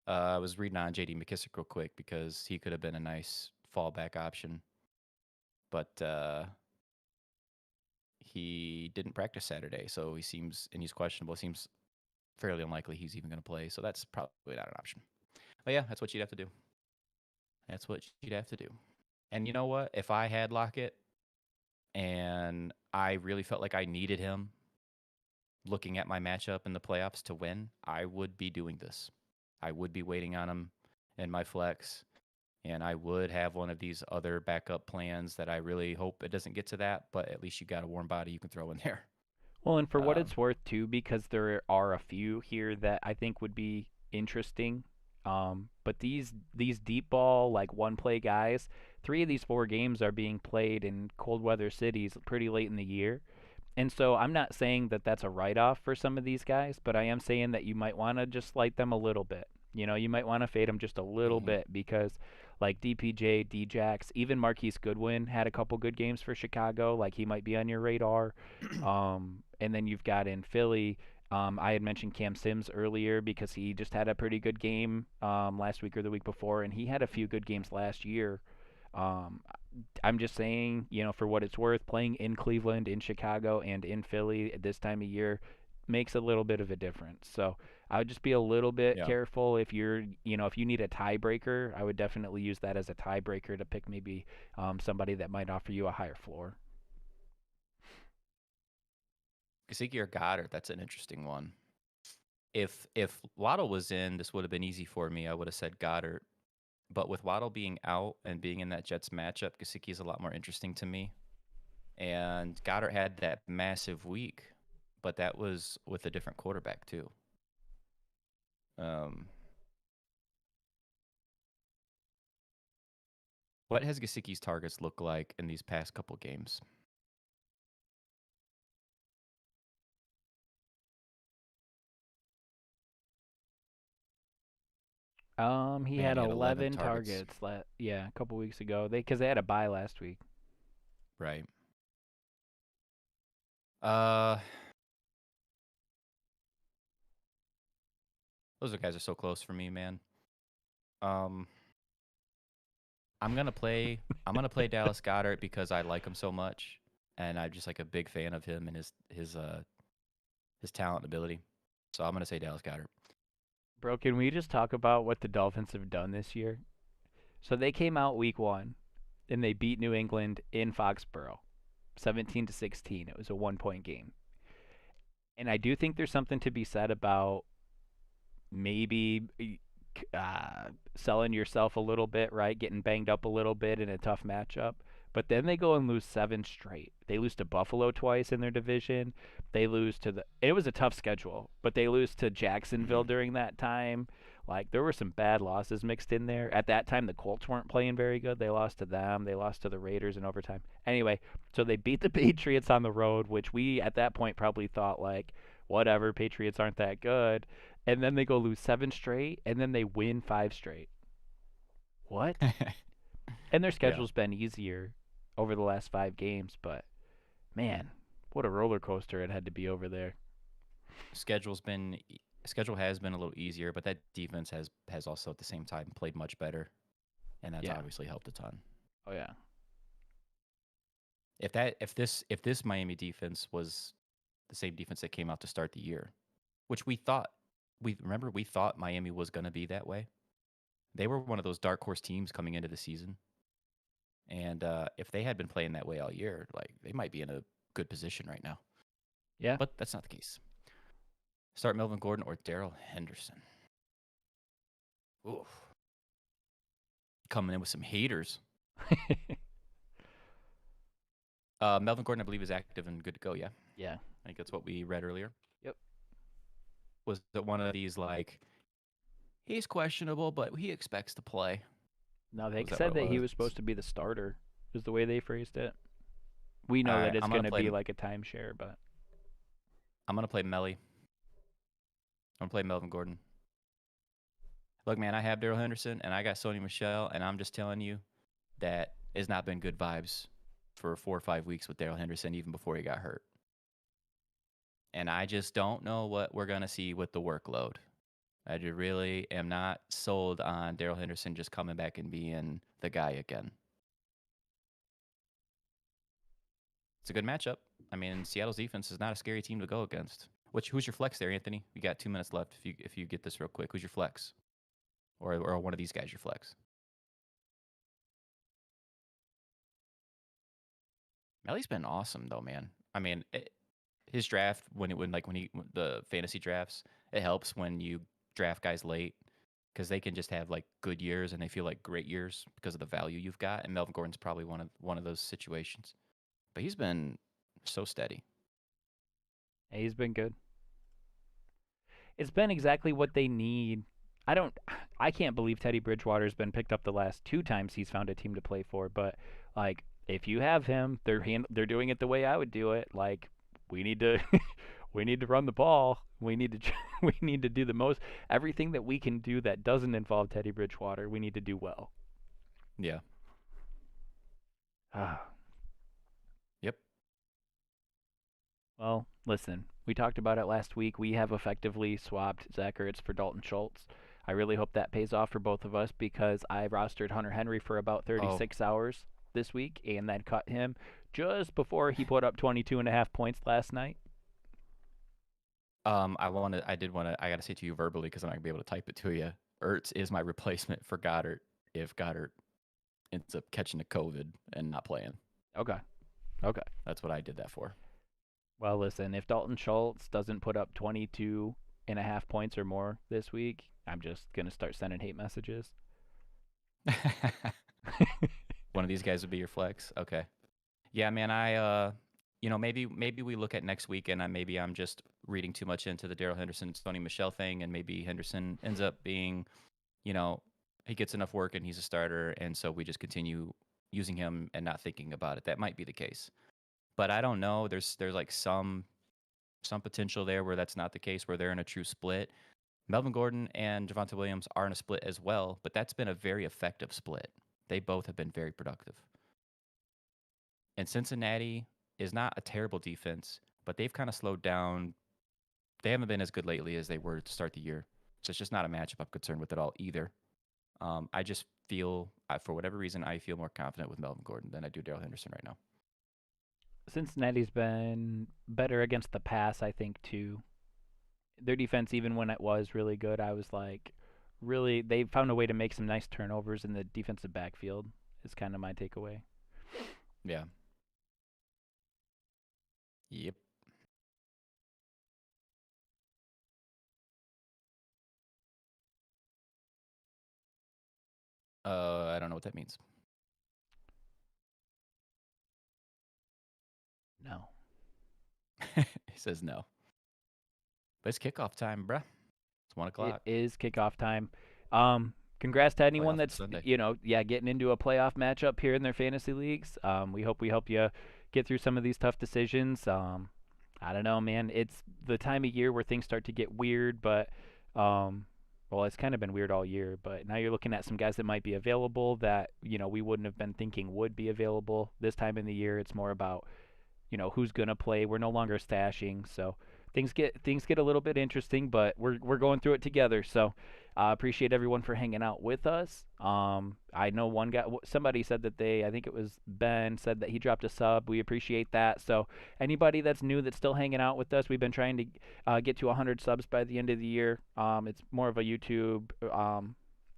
I was reading on JD McKissick real quick because he could have been a nice fallback option, but he didn't practice Saturday, so he's questionable. It seems fairly unlikely he's even going to play, so that's probably not an option. But yeah, that's what you'd have to do. That's what you'd have to do. And you know what? If I had Lockett and I really felt like I needed him looking at my matchup in the playoffs to win, I would be doing this. I would be waiting on him in my flex, and I would have one of these other backup plans that I really hope it doesn't get to that, but at least you got a warm body you can throw in there. Well, and for what Um, it's worth too, because there are a few here that I think would be interesting. But these deep ball like one play guys, 3 of these 4 games are being played in cold weather cities pretty late in the year. And so I'm not saying that that's a write off for some of these guys, but I am saying that you might want to just light them a little bit. You might want to fade them just a little mhm. bit because, like DPJ, Djax, even Marquise Goodwin had a couple good games for Chicago. Like he might be on your radar. And then you've got in Philly. I had mentioned Cam Sims earlier because he just had a pretty good game last week or the week before, and he had a few good games last year. Um, I'm just saying, for what it's worth, playing in Cleveland, in Chicago, and in Philly at this time of year makes a little bit of a difference. So I would just be a little bit Yeah. careful if you need a tiebreaker. I would definitely use that as a tiebreaker to pick maybe somebody that might offer you a higher floor. Gesicki or Goddard, that's an interesting one. If Waddle was in, this would have been easy for me. I would have said Goddard. But with Waddle being out and being in that Jets matchup, Gesicki is a lot more interesting to me. And Goddard had that massive week, but that was with a different quarterback too. Um, what has Gesicki's targets look like in these past couple games? He Man, had he had 11 11 targets. targets. Yeah, a couple weeks ago. Because they had a bye last week. Right. Uh, those guys are so close for me, man. Um, I'm gonna play. I'm gonna play Dallas Goedert because I like him so much, and I'm just like a big fan of him and his talent and ability. So I'm gonna say Dallas Goedert. Bro, can we just talk about what the Dolphins have done this year? So they came out week 1 and they beat New England in Foxborough, 17-16. It was a 1-point game. And I do think there's something to be said about maybe selling yourself a little bit, right? Getting banged up a little bit in a tough matchup. But then they go and lose 7 straight. They lose to Buffalo twice in their division. They lose to the. It was a tough schedule, but they lose to Jacksonville during that time. Like there were some bad losses mixed in there. At that time, the Colts weren't playing very good. They lost to them. They lost to the Raiders in overtime. Anyway, so they beat the Patriots on the road, which we at that point probably thought like, whatever, Patriots aren't that good. And then they go lose 7 straight, and then they win 5 straight. What? And their Yeah. schedule's been easier over the last 5 games, but man, what a roller coaster it had to be over there. Schedule has been a little easier, but that defense has also at the same time played much better, and that's Yeah. obviously helped a ton. Oh yeah. If this Miami defense was the same defense that came out to start the year, which we thought Miami was going to be that way. They were one of those dark horse teams coming into the season, and if they had been playing that way all year, like they might be in a good position right now. Yeah. But that's not the case. Start Melvin Gordon or Darrell Henderson. Oof. Coming in with some haters. Melvin Gordon, I believe, is active and good to go. Yeah. Yeah. I think that's what we read earlier. Yep. Was it one of these like he's questionable, but he expects to play? No, they Was that said what it that he was? was supposed to be the starter, is the way they phrased it. We know All that right, it's I'm going gonna to play. be like a timeshare, but I'm gonna play Melly. I'm gonna play Melvin Gordon. Look, man, I have Darrell Henderson and I got Sony Michelle, and I'm just telling you that has not been good vibes for 4 or 5 weeks with Darrell Henderson, even before he got hurt. And I just don't know what we're gonna see with the workload. I just really am not sold on Darrell Henderson just coming back and being the guy again. It's a good matchup. I mean, Seattle's defense is not a scary team to go against. Who's your flex there, Anthony? We got 2 minutes left. If you get this real quick, who's your flex, or one of these guys your flex? Melly's been awesome though, man. I mean, his draft when the fantasy drafts, it helps when you draft guys late because they can just have like good years and they feel like great years because of the value you've got. And Melvin Gordon's probably one of those situations. But he's been so steady. hey, he's been good. It's been exactly what they need. I can't believe Teddy Bridgewater's been picked up the last 2 times he's found a team to play for, but like if you have him, they're doing it the way I would do it. Like we need to we need to run the ball. We need to we need to do the most everything that we can do that doesn't involve Teddy Bridgewater. We need to do well. Yeah. Ah. Yep. Well, listen, we talked about it last week. We have effectively swapped Zach Ertz for Dalton Schultz. I really hope that pays off for both of us because I rostered Hunter Henry for about 36 hours this week and then cut him just before he put up 22.5 points last night. I gotta say to you verbally because I'm not gonna be able to type it to you. Ertz is my replacement for Goddard if Goddard ends up catching the COVID and not playing. Okay. That's what I did that for. Well, listen, if Dalton Schultz doesn't put up 22.5 points or more this week, I'm just going to start sending hate messages. One of these guys would be your flex. Okay. Yeah, man. Maybe we look at next week, and maybe I'm just reading too much into the Darrell Henderson, Sony Michelle thing, and maybe Henderson ends up being, he gets enough work and he's a starter, and so we just continue using him and not thinking about it. That might be the case, but I don't know. There's like some potential there where that's not the case, where they're in a true split. Melvin Gordon and Javonte Williams are in a split as well, but that's been a very effective split. They both have been very productive. And Cincinnati is not a terrible defense, but they've kind of slowed down. They haven't been as good lately as they were to start the year. So it's just not a matchup I'm concerned with at all either. I just feel, for whatever reason, I feel more confident with Melvin Gordon than I do Darrell Henderson right now. Cincinnati's been better against the pass, I think, too. Their defense, even when it was really good, I was like, really, they found a way to make some nice turnovers in the defensive backfield, is kind of my takeaway. Yeah. Yep. I don't know what that means. No. He says no. But it's kickoff time, bruh. It's 1 It o'clock. is kickoff time. Congrats to anyone Playoff that's Sunday. getting into a playoff matchup here in their fantasy leagues. We hope we help you get through some of these tough decisions. I don't know, man. It's the time of year where things start to get weird, but well, it's kind of been weird all year. But now you're looking at some guys that might be available that we wouldn't have been thinking would be available this time in the year. It's more about who's gonna play. We're no longer stashing, so things get a little bit interesting, but we're going through it together. So appreciate everyone for hanging out with us. I know one guy, somebody said that I think it was Ben, said that he dropped a sub. We appreciate that. So anybody that's new that's still hanging out with us, we've been trying to get to 100 subs by the end of the year. It's more of a YouTube.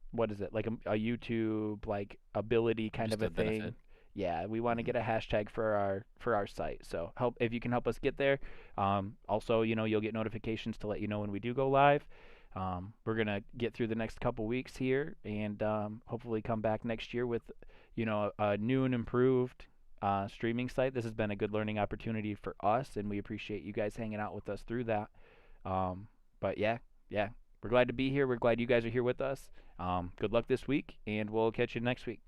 What is it, like a YouTube like ability kind Just of a a thing? benefit. Yeah, we want to Hmm. get a hashtag for our site. So help if you can help us get there. Also, you'll get notifications to let you know when we do go live. We're gonna get through the next couple weeks here, and hopefully come back next year with, a new and improved streaming site. This has been a good learning opportunity for us, and we appreciate you guys hanging out with us through that. But yeah, we're glad to be here. We're glad you guys are here with us. Good luck this week, and we'll catch you next week.